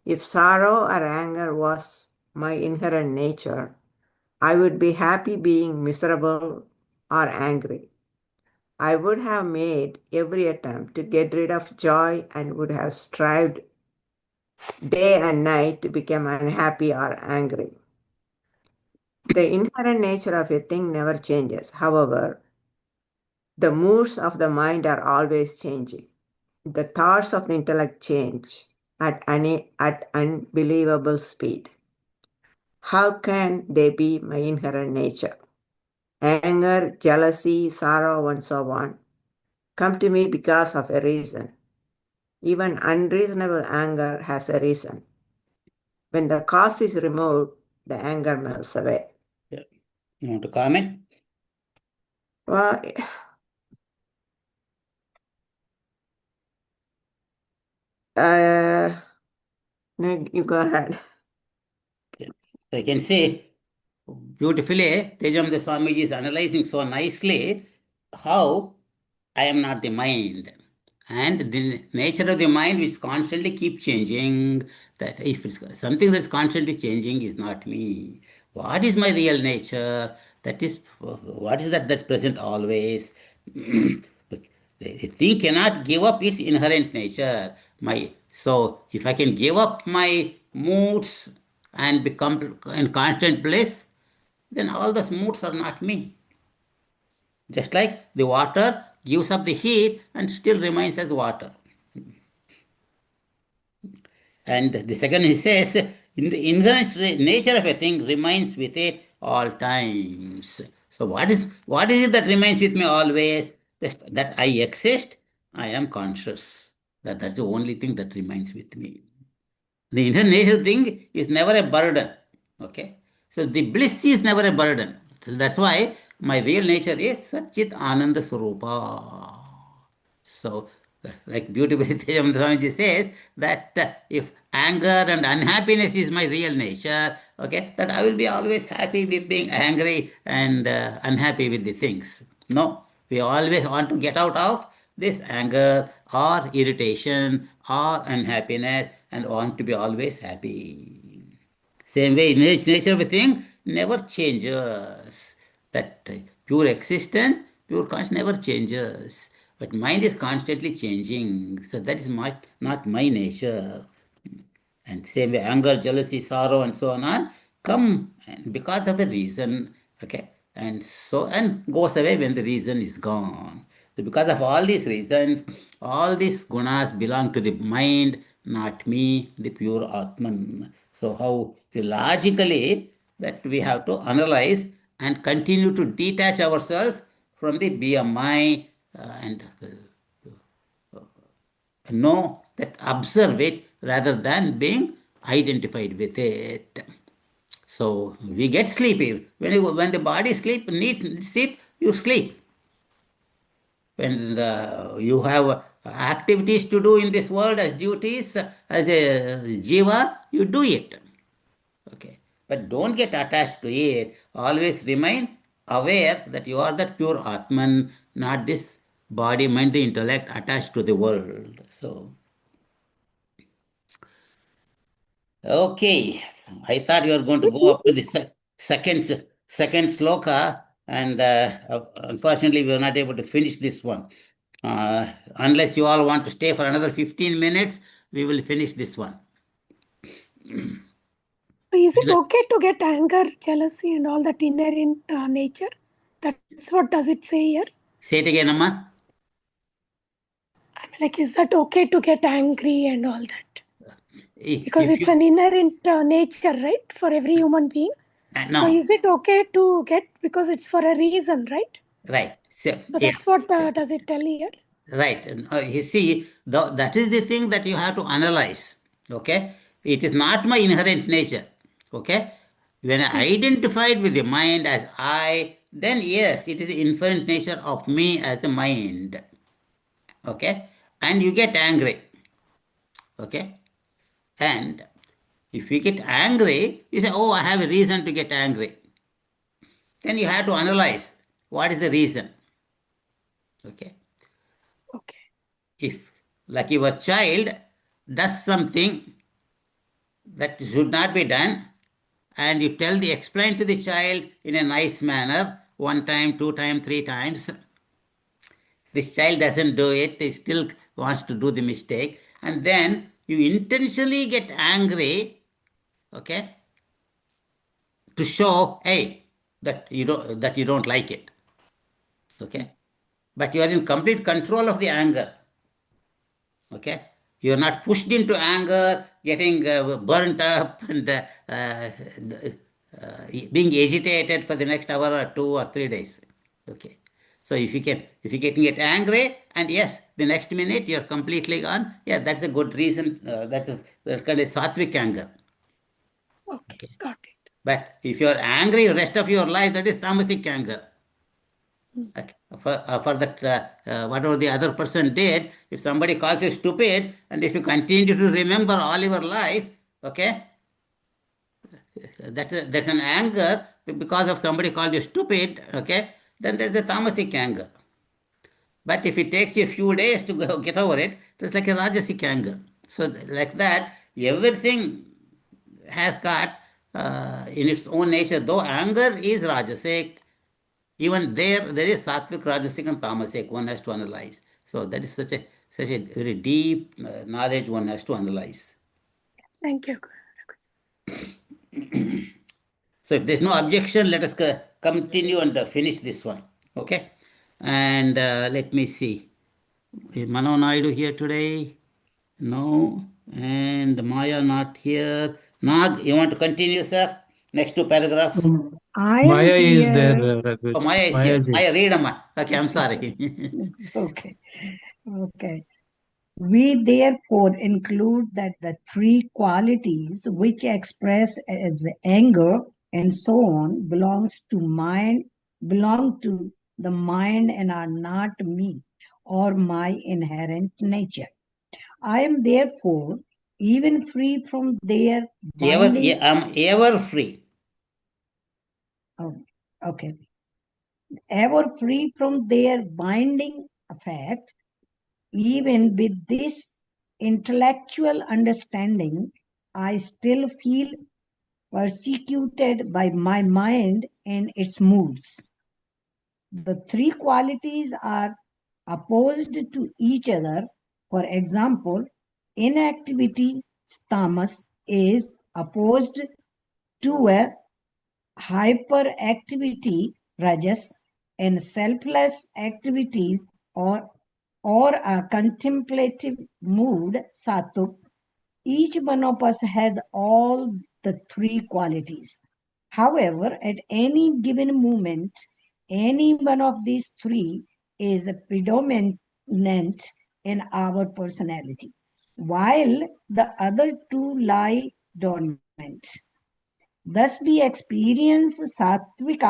If sorrow or anger was my inherent nature, I would be happy being miserable or angry. I would have made every attempt to get rid of joy and would have strived day and night to become unhappy or angry. The inherent nature of a thing never changes. However, the moods of the mind are always changing. The thoughts of the intellect change at unbelievable speed. How can they be my inherent nature? Anger, jealousy, sorrow, and so on come to me because of a reason. Even unreasonable anger has a reason. When the cause is removed, the anger melts away. Yeah. You want to comment? Well, no, you go ahead. I can say beautifully, Tejamda Swamiji is analyzing so nicely how I am not the mind. And the nature of the mind which constantly keep changing, that if it's something that's constantly changing is not me. What is my real nature? That is, what is that that's present always? The thing cannot give up its inherent nature. So if I can give up my moods and become in constant bliss, then all those moods are not me. Just like the water gives up the heat and still remains as water. And the second he says, in the inherent nature of a thing remains with it all times. So what is it that remains with me always? That I exist, I am conscious. That's the only thing that remains with me. The inherent nature thing is never a burden. Okay? So the bliss is never a burden. So that's why my real nature is Satchit Ananda Swarupa. So, like beautifully Tejamanda Swamiji says, that if anger and unhappiness is my real nature, okay, that I will be always happy with being angry and unhappy with the things. No, we always want to get out of this anger or irritation or unhappiness and want to be always happy. Same way, nature of a thing never changes. That pure existence, pure consciousness never changes. But mind is constantly changing. So that is not my nature. And same way, anger, jealousy, sorrow, and so on come because of a reason. Okay, and goes away when the reason is gone. So because of all these reasons, all these gunas belong to the mind, not me, the pure Atman. So how logically that we have to analyze and continue to detach ourselves from the BMI and know that observe it rather than being identified with it. So we get sleepy. When the body needs sleep, you sleep. When you have activities to do in this world as duties, as a jiva, you do it. Okay. But don't get attached to it. Always remain aware that you are that pure Atman, not this body, mind, the intellect attached to the world. So okay, I thought you were going to go up to the second sloka, And unfortunately, we were not able to finish this one. Unless you all want to stay for another 15 minutes, we will finish this one. Is it okay to get anger, jealousy, and all that inherent nature? That's what does it say here? Say it again, Amma. I mean, like, is that okay to get angry and all that? Because If it's an inherent nature, right, for every human being. no. So is it okay to get, because it's for a reason, right? Right. So, So that's what does it tell here? Right. And, you see, that is the thing that you have to analyze. Okay. It is not my inherent nature. Okay. When I identified with the mind as I, then yes, it is the inherent nature of me as the mind. Okay. And you get angry. Okay. And if you get angry, you say, oh, I have a reason to get angry. Then you have to analyze what is the reason. Okay. Okay. If, like your child does something that should not be done, and you explain to the child in a nice manner, 1 time, 2 time, 3 times, this child doesn't do it, he still wants to do the mistake, and then you intentionally get angry, okay, to show, hey, that you don't like it, okay, but you are in complete control of the anger. Okay, you're not pushed into anger, getting burnt up, and being agitated for the next hour or 2 or 3 days. Okay, so if you can get angry, and yes, the next minute you're completely gone. Yeah, that's a good reason. That's kind of sattvic anger. Okay, got it. But if you're angry the rest of your life, that is tamasic anger. Okay. For that, whatever the other person did, if somebody calls you stupid, and if you continue to remember all your life, okay, that's an anger because of somebody called you stupid, okay, then there's the tamasic anger. But if it takes you a few days to get over it, it's like a rajasic anger. So like that, everything has got in its own nature, though anger is rajasic, even there is sattvic, rajasic, and tamasic. One has to analyze. So that is such a very deep knowledge one has to analyze. Thank you. So if there's no objection, let us continue and finish this one. Okay. And let me see. Is Mano Naidu here today? No. And Maya not here. Nag, you want to continue, sir? Next 2 paragraphs. I am Maya is there, here. Raghuji. Oh, Maya is Maya here. ji. Maya, read, Amma. Okay, I'm sorry. It's okay. Okay. We therefore include that the 3 qualities which express as anger and so on belong to the mind and are not me or my inherent nature. I am therefore even free from their binding. I'm ever free. Oh, okay. Ever free from their binding effect. Even with this intellectual understanding, I still feel persecuted by my mind and its moods. The 3 qualities are opposed to each other. For example, inactivity, tamas, is opposed to a hyperactivity, rajas, and selfless activities or a contemplative mood, sattva. Each one of us has all the 3 qualities. However, at any given moment, any one of these 3 is predominant in our personality, while the other 2 lie dormant. Thus, we experience sattvic,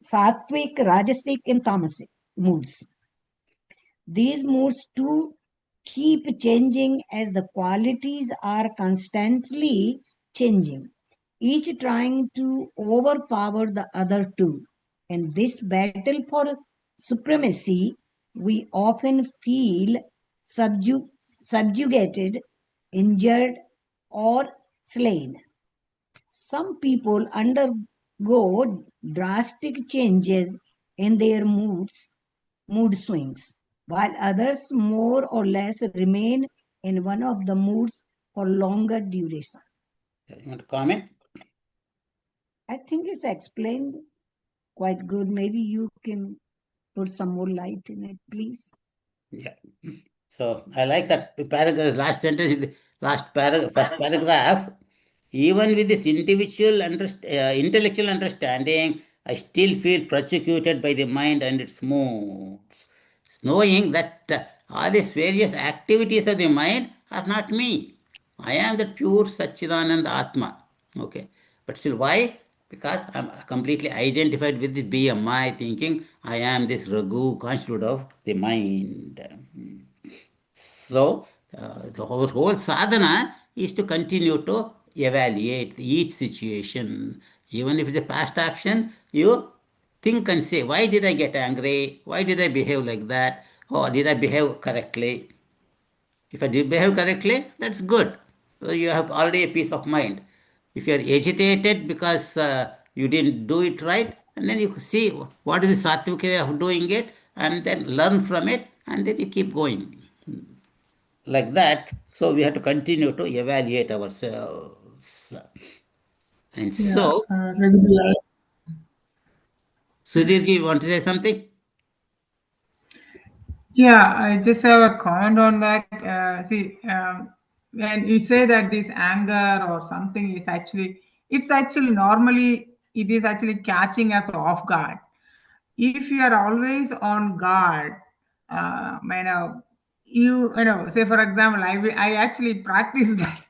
rajasic, and tamasic moods. These moods too keep changing as the qualities are constantly changing, each trying to overpower the other 2. In this battle for supremacy, we often feel subjugated, injured, or slain. Some people undergo drastic changes in their mood swings, while others more or less remain in one of the moods for longer duration. You want to comment? I think it's explained quite good. Maybe you can put some more light in it, please. Yeah. So I like that paragraph, last sentence, first paragraph. Even with this intellectual understanding, I still feel persecuted by the mind and its moods, knowing that all these various activities of the mind are not me. I am the pure Satchidananda Atma. Okay. But still, why? Because I'm completely identified with the BMI, thinking I am this Ragu constitute of the mind. So, the whole sadhana is to continue to evaluate each situation. Even if it's a past action, you think and say, why did I get angry? Why did I behave like that? Or did I behave correctly? If I did behave correctly, that's good. So you have already a peace of mind. If you are agitated because you didn't do it right, and then you see what is the sattvic way of doing it, and then learn from it, and then you keep going like that. So we have to continue to evaluate ourselves. And Yeah, so, regular. Sudhirji, you want to say something? Yeah, I just have a comment on that. See, when you say that this anger or something is actually, it's actually normally, it is actually catching us off guard. If you are always on guard, say for example, I actually practice that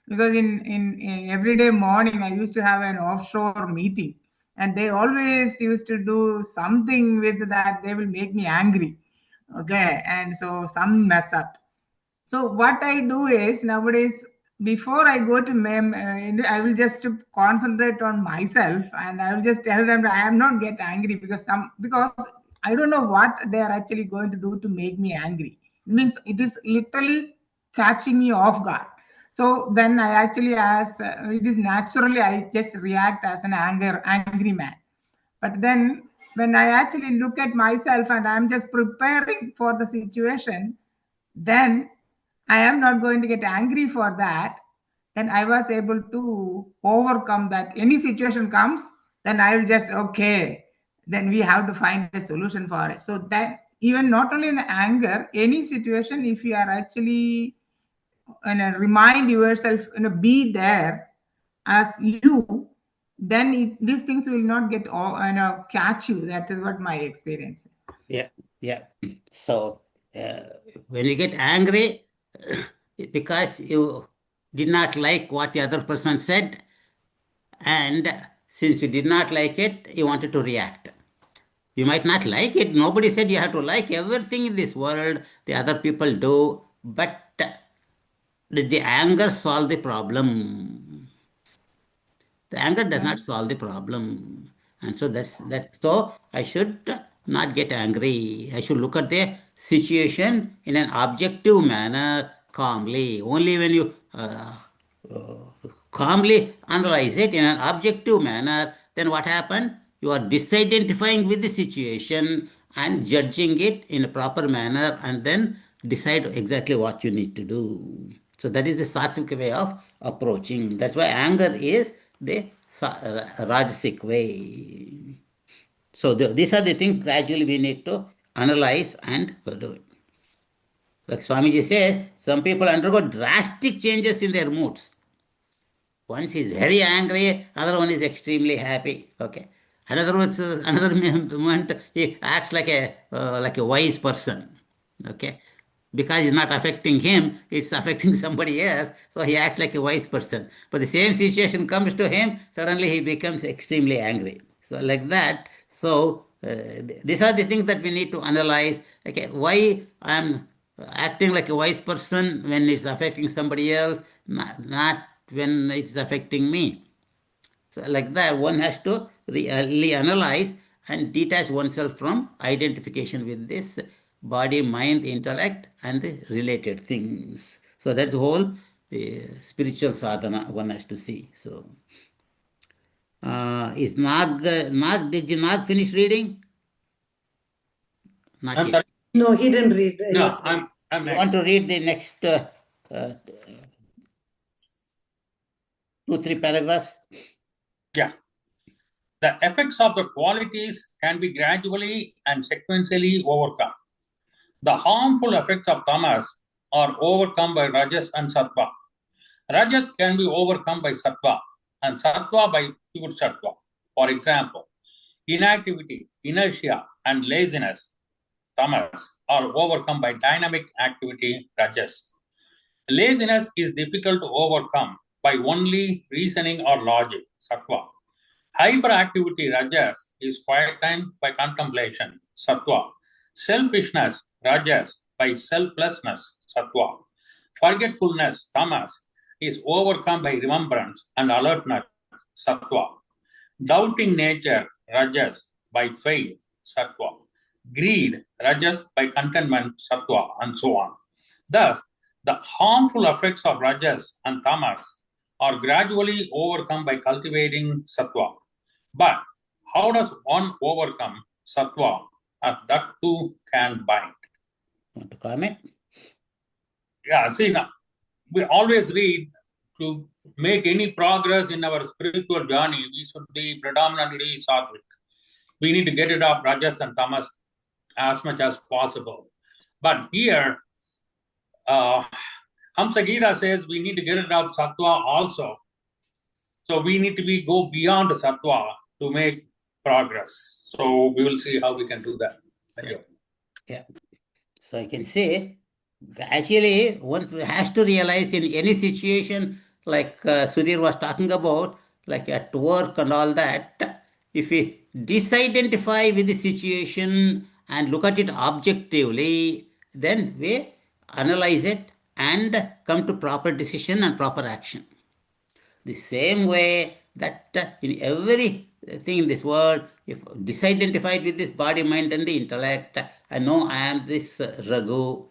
because in everyday morning I used to have an offshore meeting, and they always used to do something with that. They will make me angry, okay, and so some mess up. So what I do is nowadays, before I go to mem, I will just concentrate on myself, and I will just tell them that I am not get angry because I don't know what they are actually going to do to make me angry. It means it is literally catching me off guard. So then I actually, as it is naturally, I just react as an angry man. But then when I actually look at myself and I'm just preparing for the situation, then I am not going to get angry for that. Then I was able to overcome that. Any situation comes, then I will just, okay, then we have to find a solution for it. So that even not only in anger, any situation, if you are actually remind yourself, be there as you, then these things will not get catch you. That is what my experience. Yeah, yeah. So when you get angry, because you did not like what the other person said, and since you did not like it, you wanted to react. You might not like it. Nobody said you have to like everything in this world the other people do, but did the anger solve the problem? The anger does not solve the problem. And so that's so I should not get angry. I should look at the situation in an objective manner, calmly. Only when you calmly analyze it in an objective manner, then what happened? You are disidentifying with the situation and judging it in a proper manner, and then decide exactly what you need to do. So that is the sattvic way of approaching. That's why anger is the rajasic way. So these are the things gradually we need to analyze and do it. Like Swamiji says, some people undergo drastic changes in their moods. One is very angry, other one is extremely happy. Okay. Another moment he acts like a wise person. Okay. Because it's not affecting him, it's affecting somebody else. So he acts like a wise person. But the same situation comes to him, suddenly he becomes extremely angry. So like that. So these are the things that we need to analyze. Okay, why I'm acting like a wise person when it's affecting somebody else, not when it's affecting me. So like that, one has to really analyze and detach oneself from identification with this body, mind, intellect, and the related things. So that's the whole spiritual sadhana one has to see. So Is Nag, did you Nag finish reading? Not I'm yet. sorry. No, he didn't read. No, Yes, I'm You next. want to read the next 2-3 paragraphs? Yeah. The effects of the qualities can be gradually and sequentially overcome. The harmful effects of tamas are overcome by rajas and sattva. Rajas can be overcome by sattva and sattva by pure sattva. For example, inactivity, inertia, and laziness, tamas, are overcome by dynamic activity, rajas. Laziness is difficult to overcome by only reasoning or logic, sattva. Hyperactivity, rajas, is quietened by contemplation, sattva. Selfishness, rajas, by selflessness, sattva. Forgetfulness, tamas, is overcome by remembrance and alertness, sattva. Doubting nature, rajas, by faith, sattva. Greed, rajas, by contentment, sattva, and so on. Thus, the harmful effects of rajas and tamas are gradually overcome by cultivating sattva. But how does one overcome sattva as that too can bind? Want to comment? Yeah, see, now, we always read to make any progress in our spiritual journey, we should be predominantly sattvic. We need to get rid of rajas and tamas as much as possible. But here, Hamsa Gita says we need to get rid of sattva also. So we need to go beyond sattva to make progress. So we will see how we can do that. Thank you. Yeah. So I can say, actually, one has to realize in any situation, like Sudhir was talking about, like at work and all that, if we disidentify with the situation and look at it objectively, then we analyze it and come to proper decision and proper action. The same way that in every thing in this world, if disidentified with this body, mind, and the intellect, I know I am this Raghu.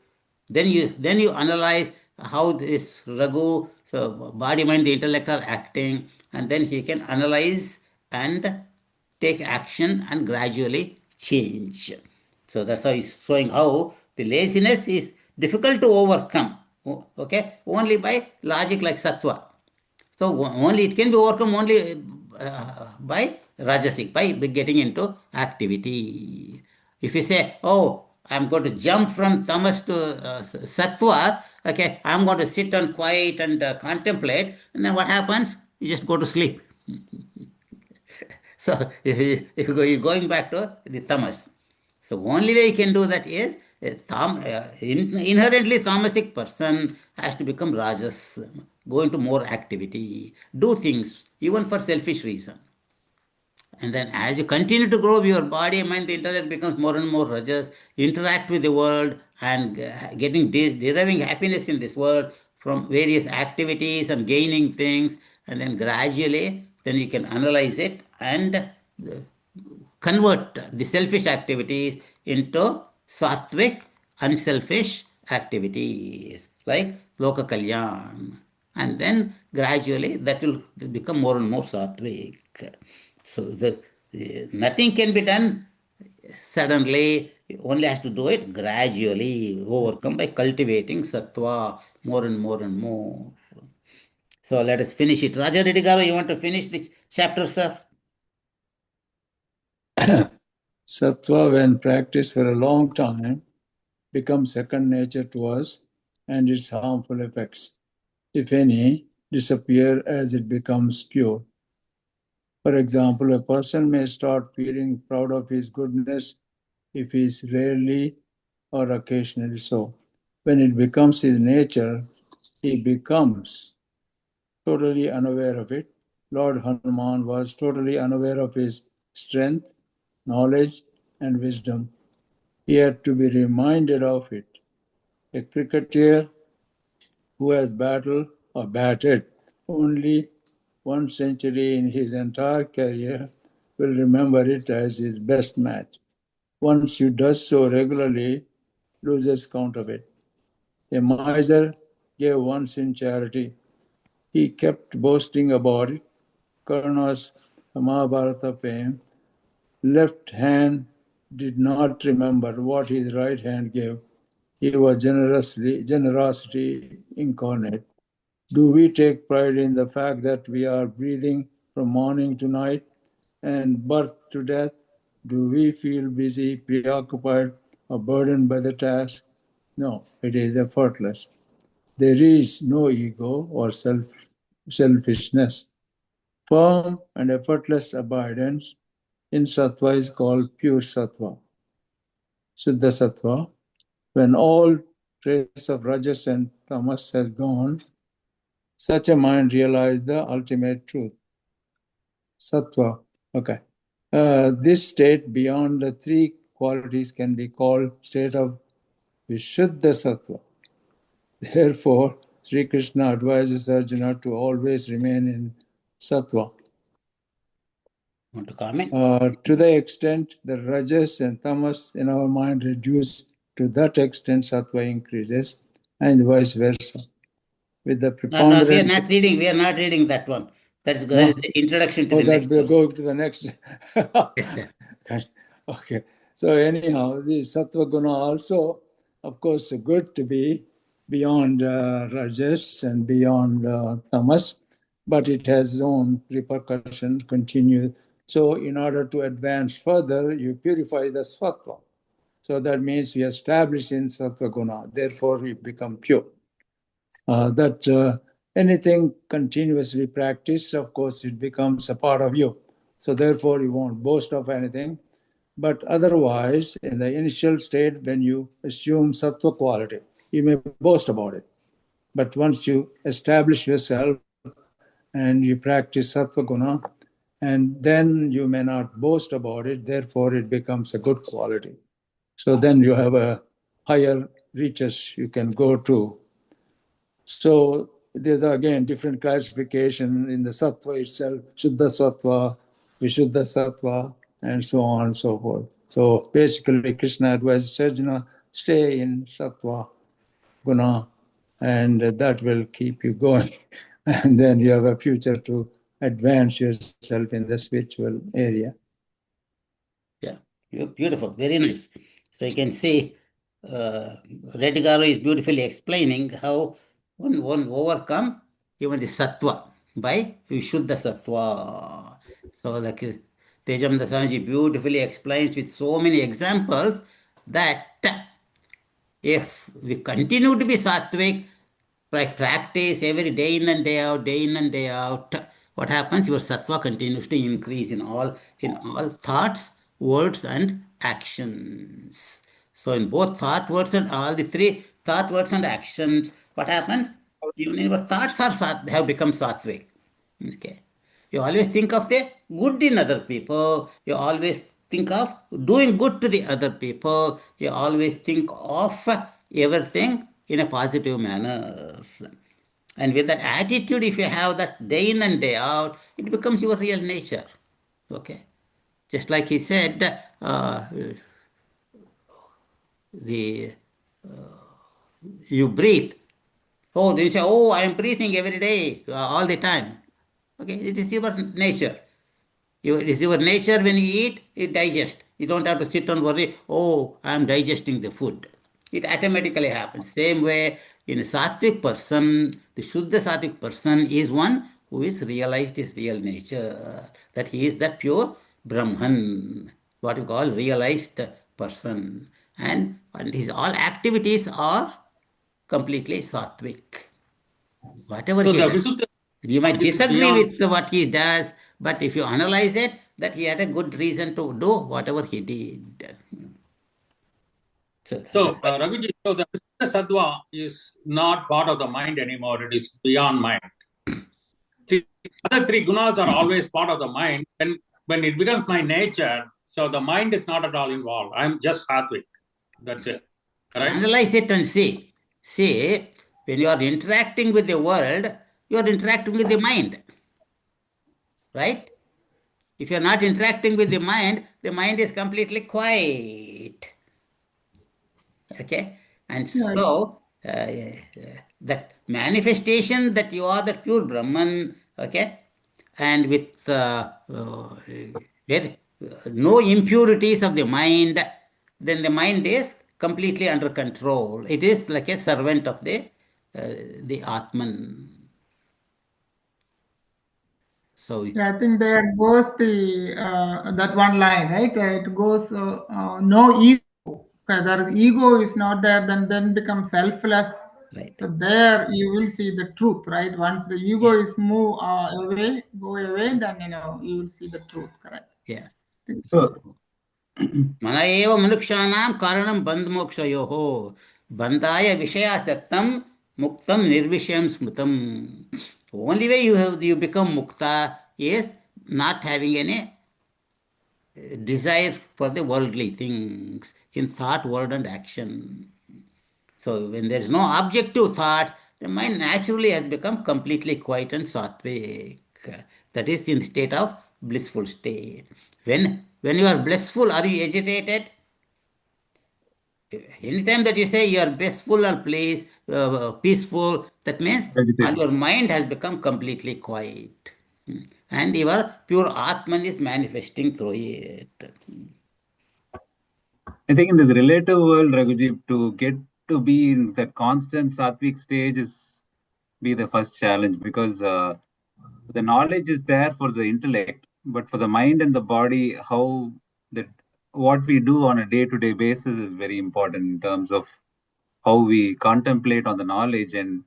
Then you analyze how this Raghu, so body, mind, the intellect are acting, and then he can analyze and take action and gradually change. So that's how he's showing how the laziness is difficult to overcome. Okay, only by logic like sattva. So only it can be overcome only by rajasic, by getting into activity. If you say, oh, I'm going to jump from tamas to sattva, okay, I'm going to sit and quiet and contemplate, and then what happens? You just go to sleep. So you're going back to the tamas. So only way you can do that is inherently tamasic person has to become rajas, go into more activity, do things even for selfish reason. And then as you continue to grow, your body, mind, the intellect becomes more and more rajas, interact with the world and getting deriving happiness in this world from various activities and gaining things. And then gradually, then you can analyze it and convert the selfish activities into sattvic, unselfish activities like Loka Kalyan. And then gradually that will become more and more sattvic. So nothing can be done suddenly, only has to do it gradually, overcome by cultivating sattva more and more and more. So let us finish it. Raja Reddy Garu, you want to finish the chapter, sir? Sattva, when practiced for a long time, becomes second nature to us, and its harmful effects, if any, disappear as it becomes pure. For example, a person may start feeling proud of his goodness if he is rarely or occasionally so. When it becomes his nature, he becomes totally unaware of it. Lord Hanuman was totally unaware of his strength, knowledge, and wisdom. He had to be reminded of it. A cricketer who has battled or batted only one century in his entire career will remember it as his best match. Once who does so regularly loses count of it. A miser gave once in charity. He kept boasting about it. Karna's Mahabharata fame, left hand did not remember what his right hand gave. He was generosity incarnate. Do we take pride in the fact that we are breathing from morning to night and birth to death? Do we feel busy, preoccupied, or burdened by the task? No, it is effortless. There is no ego or selfishness. Firm and effortless abidance in sattva is called pure sattva, Siddha sattva. When all trace of rajas and tamas has gone, such a mind realizes the ultimate truth. Sattva. Okay. This state beyond the three qualities can be called state of Vishuddha Sattva. Therefore, Sri Krishna advises Arjuna to always remain in Sattva. Want to comment? To the extent the rajas and tamas in our mind reduce, to that extent Sattva increases, and vice versa. With the No, preponderance. we are not reading. We are not reading that one. That is the introduction to the next we'll verse. go to the next. Yes, sir. Okay. So anyhow, the Sattva Guna also, of course, good to be beyond Rajas and beyond Tamas, but it has its own repercussion, continue. So in order to advance further, you purify the Sattva. So that means we establish in Sattva Guna. Therefore, we become pure. Anything continuously practiced, of course, it becomes a part of you. So therefore, you won't boast of anything. But otherwise, in the initial state, when you assume sattva quality, you may boast about it. But once you establish yourself and you practice sattva guna, and then you may not boast about it, therefore it becomes a good quality. So then you have a higher reaches you can go to. So there's again different classification in the sattva itself, Shuddha Sattva, Vishuddha Sattva, and so on and so forth. So basically, Krishna advises Arjuna, stay in Sattva Guna, and that will keep you going. And then you have a future to advance yourself in the spiritual area. Yeah, beautiful, very nice. So you can see Reddigaro is beautifully explaining how one overcome even the sattva by Vishuddha sattva. So like Tejamda Swamiji beautifully explains with so many examples that if we continue to be sattvic, like practice every day in and day out, day in and day out, what happens? Your sattva continues to increase in all thoughts, words, and actions. So in both thought, words, and all the three thought, words, and actions, what happens? Even your thoughts have become sattvic. Okay. You always think of the good in other people. You always think of doing good to the other people. You always think of everything in a positive manner. And with that attitude, if you have that day in and day out, it becomes your real nature. Okay. Just like he said, you breathe. Oh, they say, oh, I am breathing every day, all the time. Okay, it is your nature. It is your nature when you eat, it digests. You don't have to sit and worry, oh, I am digesting the food. It automatically happens. Same way, in a sattvic person, the Shuddha sattvic person is one who is realized his real nature, that he is that pure Brahman, what you call realized person. And his all activities are completely sattvic. Whatever So he the does. Visuddha You might is disagree beyond. with what he does, but if you analyze it, that he had a good reason to do whatever he did. So, Raghuji, so the Visuddha Sattva is not part of the mind anymore. It is beyond mind. See, other three gunas are always part of the mind. When it becomes my nature, so the mind is not at all involved. I'm just sattvic. That's it. Correct? Analyze it and see. See, when you are interacting with the world, you are interacting with the mind. Right? If you are not interacting with the mind is completely quiet. Okay? And so, that manifestation that you are the pure Brahman, okay? and with no impurities of the mind, then the mind is completely under control. It is like a servant of the Atman. So Yeah, I think there goes the that one line, right? It goes no ego. Okay, there is ego is not there, then become selfless. right. So there you will see the truth, right? Once the ego Yeah. is go away, then you will see the truth, correct? Yeah. So, So मन एव मनुष्याणां कारणं बन्धमोक्षयोः बन्धाय विषयासक्तं मुक्तं निर्विषयं स्मृतम्. Only way you become mukta is not having any desire for the worldly things in thought, word, and action. So when there is no objective thoughts, the mind naturally has become completely quiet and sattvic. That is in the state of blissful state. When you are blissful, are you agitated? Anytime that you say you are blissful or peaceful, that means all your mind has become completely quiet. And your pure Atman is manifesting through it. I think in this relative world, Raghuji, to get to be in that constant sattvic stage is be the first challenge, because the knowledge is there for the intellect, but for the mind and the body, how that what we do on a day-to-day basis is very important in terms of how we contemplate on the knowledge and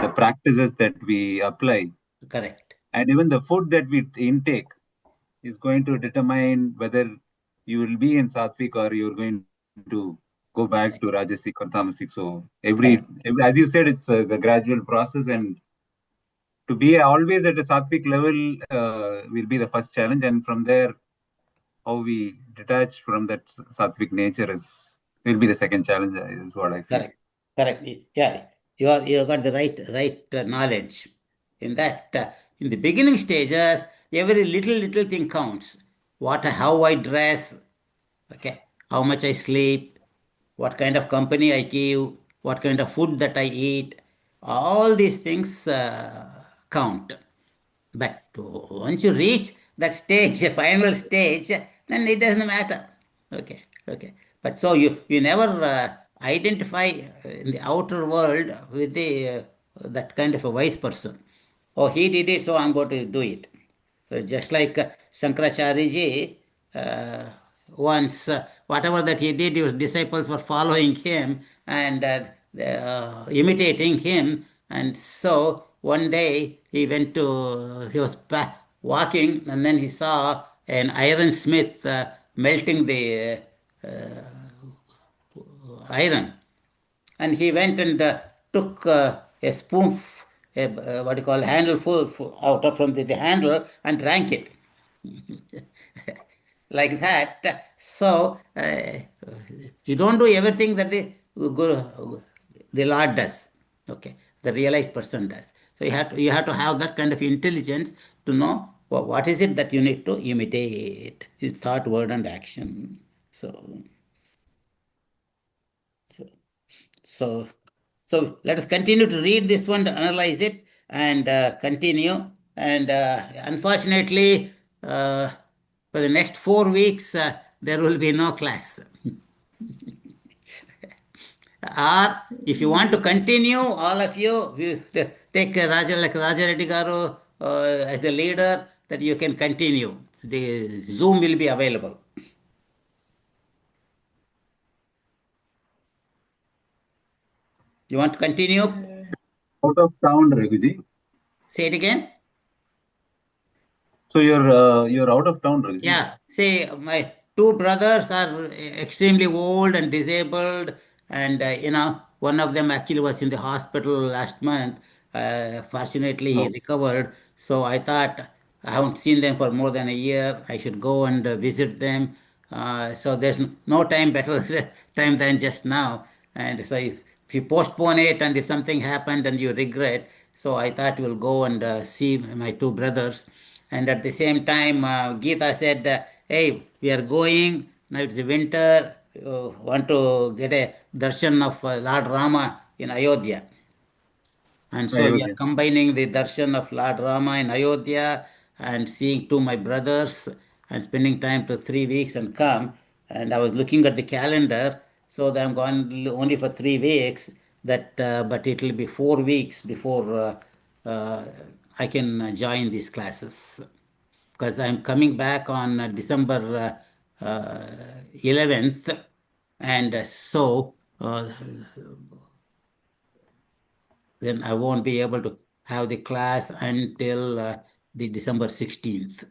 the practices that we apply. Correct. And even the food that we intake is going to determine whether you will be in sattvic or you're going to go back to rajasic or tamasic. So every as you said, it's a gradual process, and to be always at a sattvic level will be the first challenge, and from there how we detach from that sattvic nature will be the second challenge, is what I feel. Correct. Yeah, you got the right knowledge. In that, in the beginning stages, every little thing counts. How I dress, okay, how much I sleep, what kind of company I give, what kind of food that I eat, all these things count. But once you reach that stage, final stage, then it doesn't matter. Okay. But so you never identify in the outer world with that kind of a wise person. Oh, he did it, so I'm going to do it. So just like Shankaracharya ji, once whatever that he did, his disciples were following him and imitating him. And so one day he was walking, and then he saw an iron smith melting the iron, and he went and took a spoon, what you call handle full out of from the handle, and drank it. Like that. So you don't do everything that the Lord does. Okay, the realized person does. So you have to have that kind of intelligence to know what is it that you need to imitate, his thought, word, and action. So so let us continue to read this one, to analyze it, and continue. And unfortunately, for the next 4 weeks, there will be no class. Or if you want to continue, all of you take Raja, like Raja Reddy Garu as the leader, that you can continue. The Zoom will be available. You want to continue? Out of town, Raghuji. Say it again. So you're out of town, Raghuji. Yeah, say my two brothers are extremely old and disabled, and one of them actually was in the hospital last month. Fortunately, he recovered. So I thought, I haven't seen them for more than a year. I should go and visit them. So there's no time better time than just now. And so if you postpone it, and if something happened and you regret, so I thought we'll go and see my two brothers. And at the same time, Geeta said, hey, we are going, now it's the winter, want to get a darshan of Lord Rama in Ayodhya. And so we are Ayodhya. combining the darshan of Lord Rama in Ayodhya and seeing two my brothers and spending time to 3 weeks and come. And I was looking at the calendar, so that I'm going only for 3 weeks. But it will be 4 weeks before I can join these classes, because I'm coming back on December 11th, and then I won't be able to have the class until the December 16th.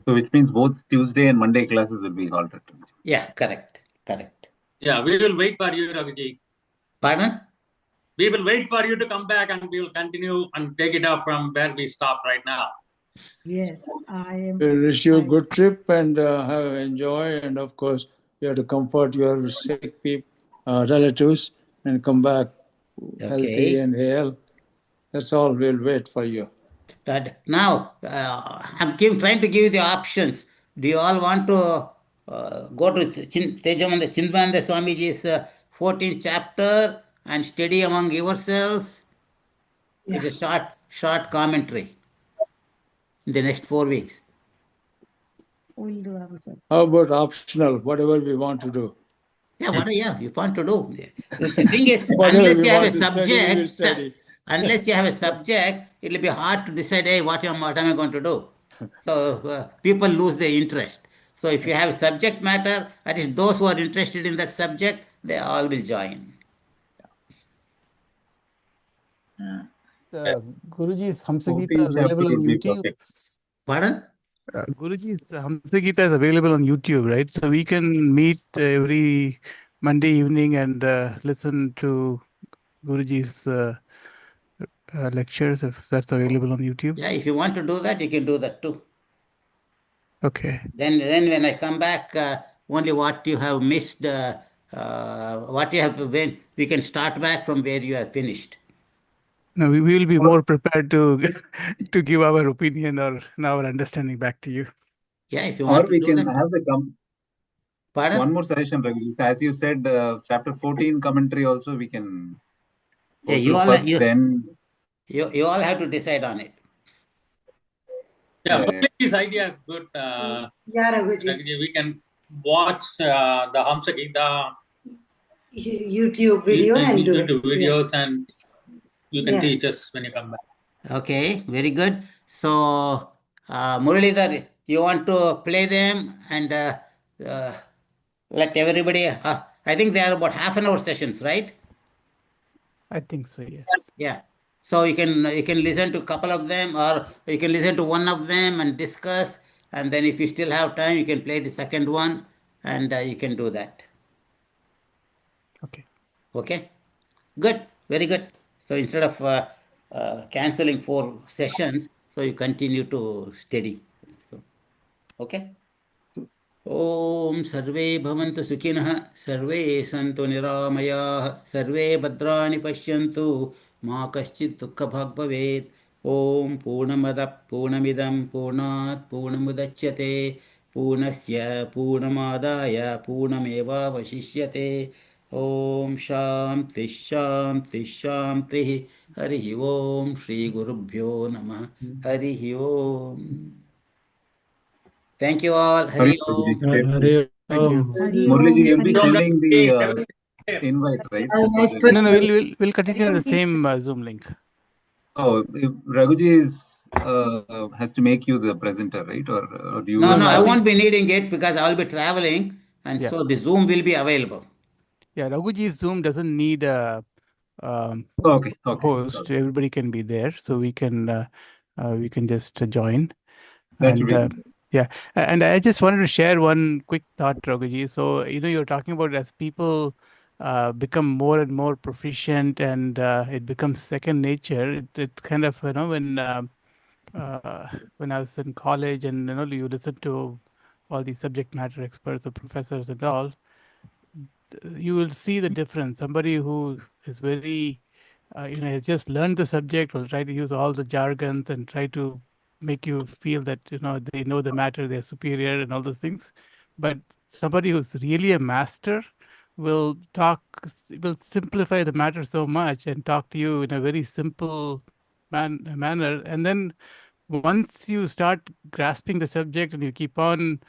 So which means both Tuesday and Monday classes will be halted. Yeah, correct. Yeah, we will wait for you, Raghuji. Pardon? We will wait for you to come back and we will continue and take it up from where we stop right now. Yes, I am. We wish you a good trip and enjoy. And of course, you have to comfort your sick people, relatives, and come back healthy Okay. and hale. That's all. We'll wait for you. Now, I'm trying to give you the options. Do you all want to go to Tejamananda Chindmananda Swamiji's 14th chapter and study among yourselves? It's a short commentary in the next 4 weeks. We'll do also. How about optional, whatever we want to do? Yeah, you want to do. The thing is, Whatever unless we you have a want to study, we will subject, study. unless you have a subject, it'll be hard to decide, hey, what am I going to do? So people lose their interest. So if you have a subject matter, at least those who are interested in that subject, they all will join. Guruji's Hamsa 14 Gita is chapter available on would be YouTube. perfect. Pardon? Guruji's Hamsa Gita is available on YouTube, right? So we can meet every Monday evening and listen to Guruji's lectures if that's available on YouTube. Yeah, if you want to do that, you can do that too. Okay. Then when I come back, only what you have missed, what you have, when we can start back from where you have finished. No, we will be more prepared to to give our opinion or our understanding back to you. Yeah, if you Or want to we do can that. have the Pardon? one more suggestion, Raghuji. So as you said, chapter 14 commentary also we can go Yeah, through first, then. You all have to decide on it. Yeah, Yeah. this idea is good. Yeah, Raghuji. Raghuji, we can watch the Hamsa Gita YouTube video and do it. YouTube videos, and you can Yeah. teach us when you come back. Okay, very good. So, Muralidhar, you want to play them and let everybody, I think they are about half an hour sessions, right? I think so, yes. Yeah. So you can listen to a couple of them, or you can listen to one of them and discuss, and then if you still have time, you can play the second one, and you can do that. Okay. Okay. Good. Very good. So instead of canceling 4 sessions, so you continue to study. So, okay. ॐ सर्वे भवन्तु सुखिनः सर्वे सन्तु निरामयाः सर्वे भद्राणि पश्यन्तु मा कश्चित् दुःखभाग् भवेत् ॐ पूर्णमदः पूर्णमिदं पूर्णात् पूर्णमुदच्यते पूर्णस्य पूर्णमादाय पूर्णमेवावशिष्यते ॐ शान्तिः शान्तिः शान्तिः हरिः ॐ श्रीगुरुभ्यो नमः हरिः ॐ Thank you all. Hari Om. Hare Thank you. Murliji, you'll be So, sending Have the a invite, right? No, we'll continue in the same Zoom link. Oh, if Raghuji has to make you the presenter, right? Or do you? No, No, I I won't think be needing it because I will be traveling, and Yeah. so the Zoom will be available. yeah, Raghuji's Zoom doesn't need a Okay. host. Everybody can be there, so we can just join. That should And be. yeah, and I just wanted to share one quick thought, Raghuji. So you're talking about as people become more and more proficient, and it becomes second nature. It kind of when I was in college, and you listen to all these subject matter experts or professors and all, you will see the difference. Somebody who is very has just learned the subject will try to use all the jargons and try to make you feel that they know the matter, they're superior and all those things. But somebody who's really a master will simplify the matter so much and talk to you in a very simple manner. And then once you start grasping the subject and you keep on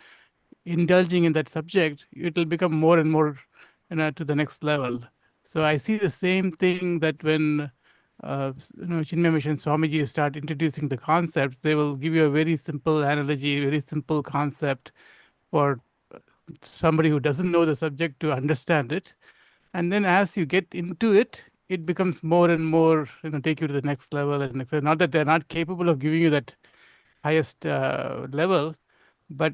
indulging in that subject, it will become more and more, to the next level. So I see the same thing that when Chinmay Mission Swamiji start introducing the concepts, they will give you a very simple analogy, very simple concept for somebody who doesn't know the subject to understand it. And then as you get into it, it becomes more and more, take you to the next level. And not that they're not capable of giving you that highest level, but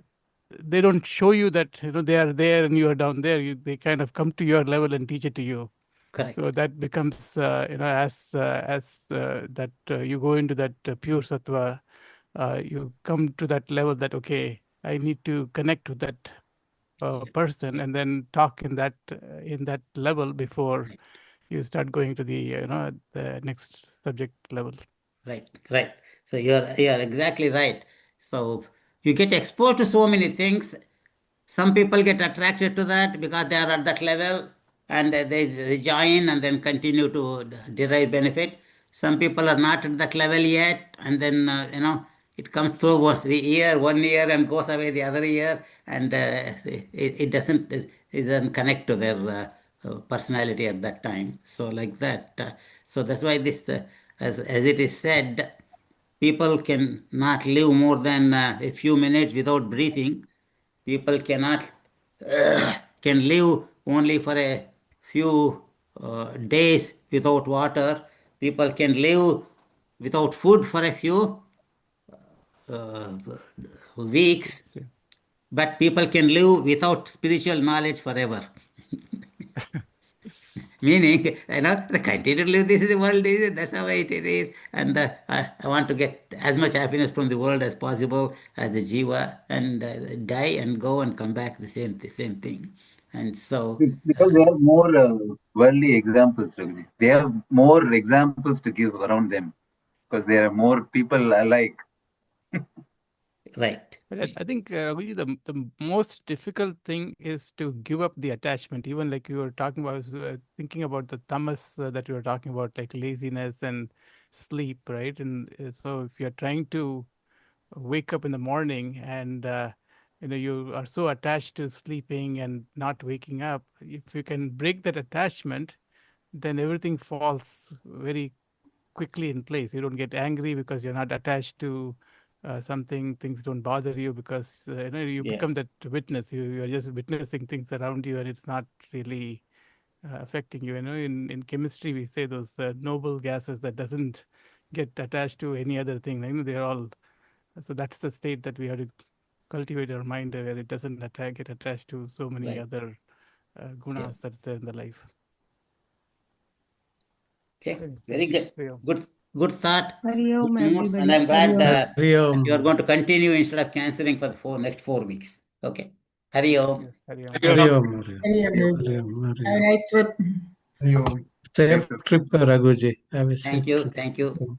they don't show you that they are there and you are down there. They kind of come to your level and teach it to you. Correct. So that becomes as that you go into that pure sattva, you come to that level that okay, I need to connect with that person and then talk in that level before you start going to the the next subject level. Right. So you're exactly right. So you get exposed to so many things. Some people get attracted to that because they are at that level, and they join and then continue to derive benefit. Some people are not at that level yet, and then it comes through one year and goes away the other year, and it doesn't connect to their personality at that time. So like that. So that's why this, as it is said, people can not live more than a few minutes without breathing. People can live only for a few days without water. People can live without food for a few uh, weeks, Yes, yeah. but people can live without spiritual knowledge forever. Meaning, they continue to live this is the world is, that's how it is, and I want to get as much happiness from the world as possible as the jiva, and die and go and come back the same thing, and so Because they have more worldly examples, Raghuji. They have more examples to give around them because there are more people alike. right. But I think Raghuji, the most difficult thing is to give up the attachment. Even like you were talking about, I was thinking about the tamas that you were talking about, like laziness and sleep, right? And so if you're trying to wake up in the morning and you are so attached to sleeping and not waking up, if you can break that attachment, then everything falls very quickly in place. You don't get angry because you're not attached to something. Things don't bother you because you Yeah. become that witness. You are just witnessing things around you, and it's not really affecting you. In chemistry we say those noble gases that doesn't get attached to any other thing. They're all. So that's the state that we have to cultivate our mind where it doesn't get attached to so many Right. other gunas that's there in the life. Okay, very good. Good thought. Hari Good Om, notes, and everybody. I'm Hari glad Om. that you are going to continue instead of canceling for the next 4 weeks. Okay. Hari Om. Hari Om. Hari Om, Hari Om, Any Hari other- Om, Hari Have a Om. nice trip. Hey, Safe trip, Raghuji. Have a Thank safe you. trip. Thank you.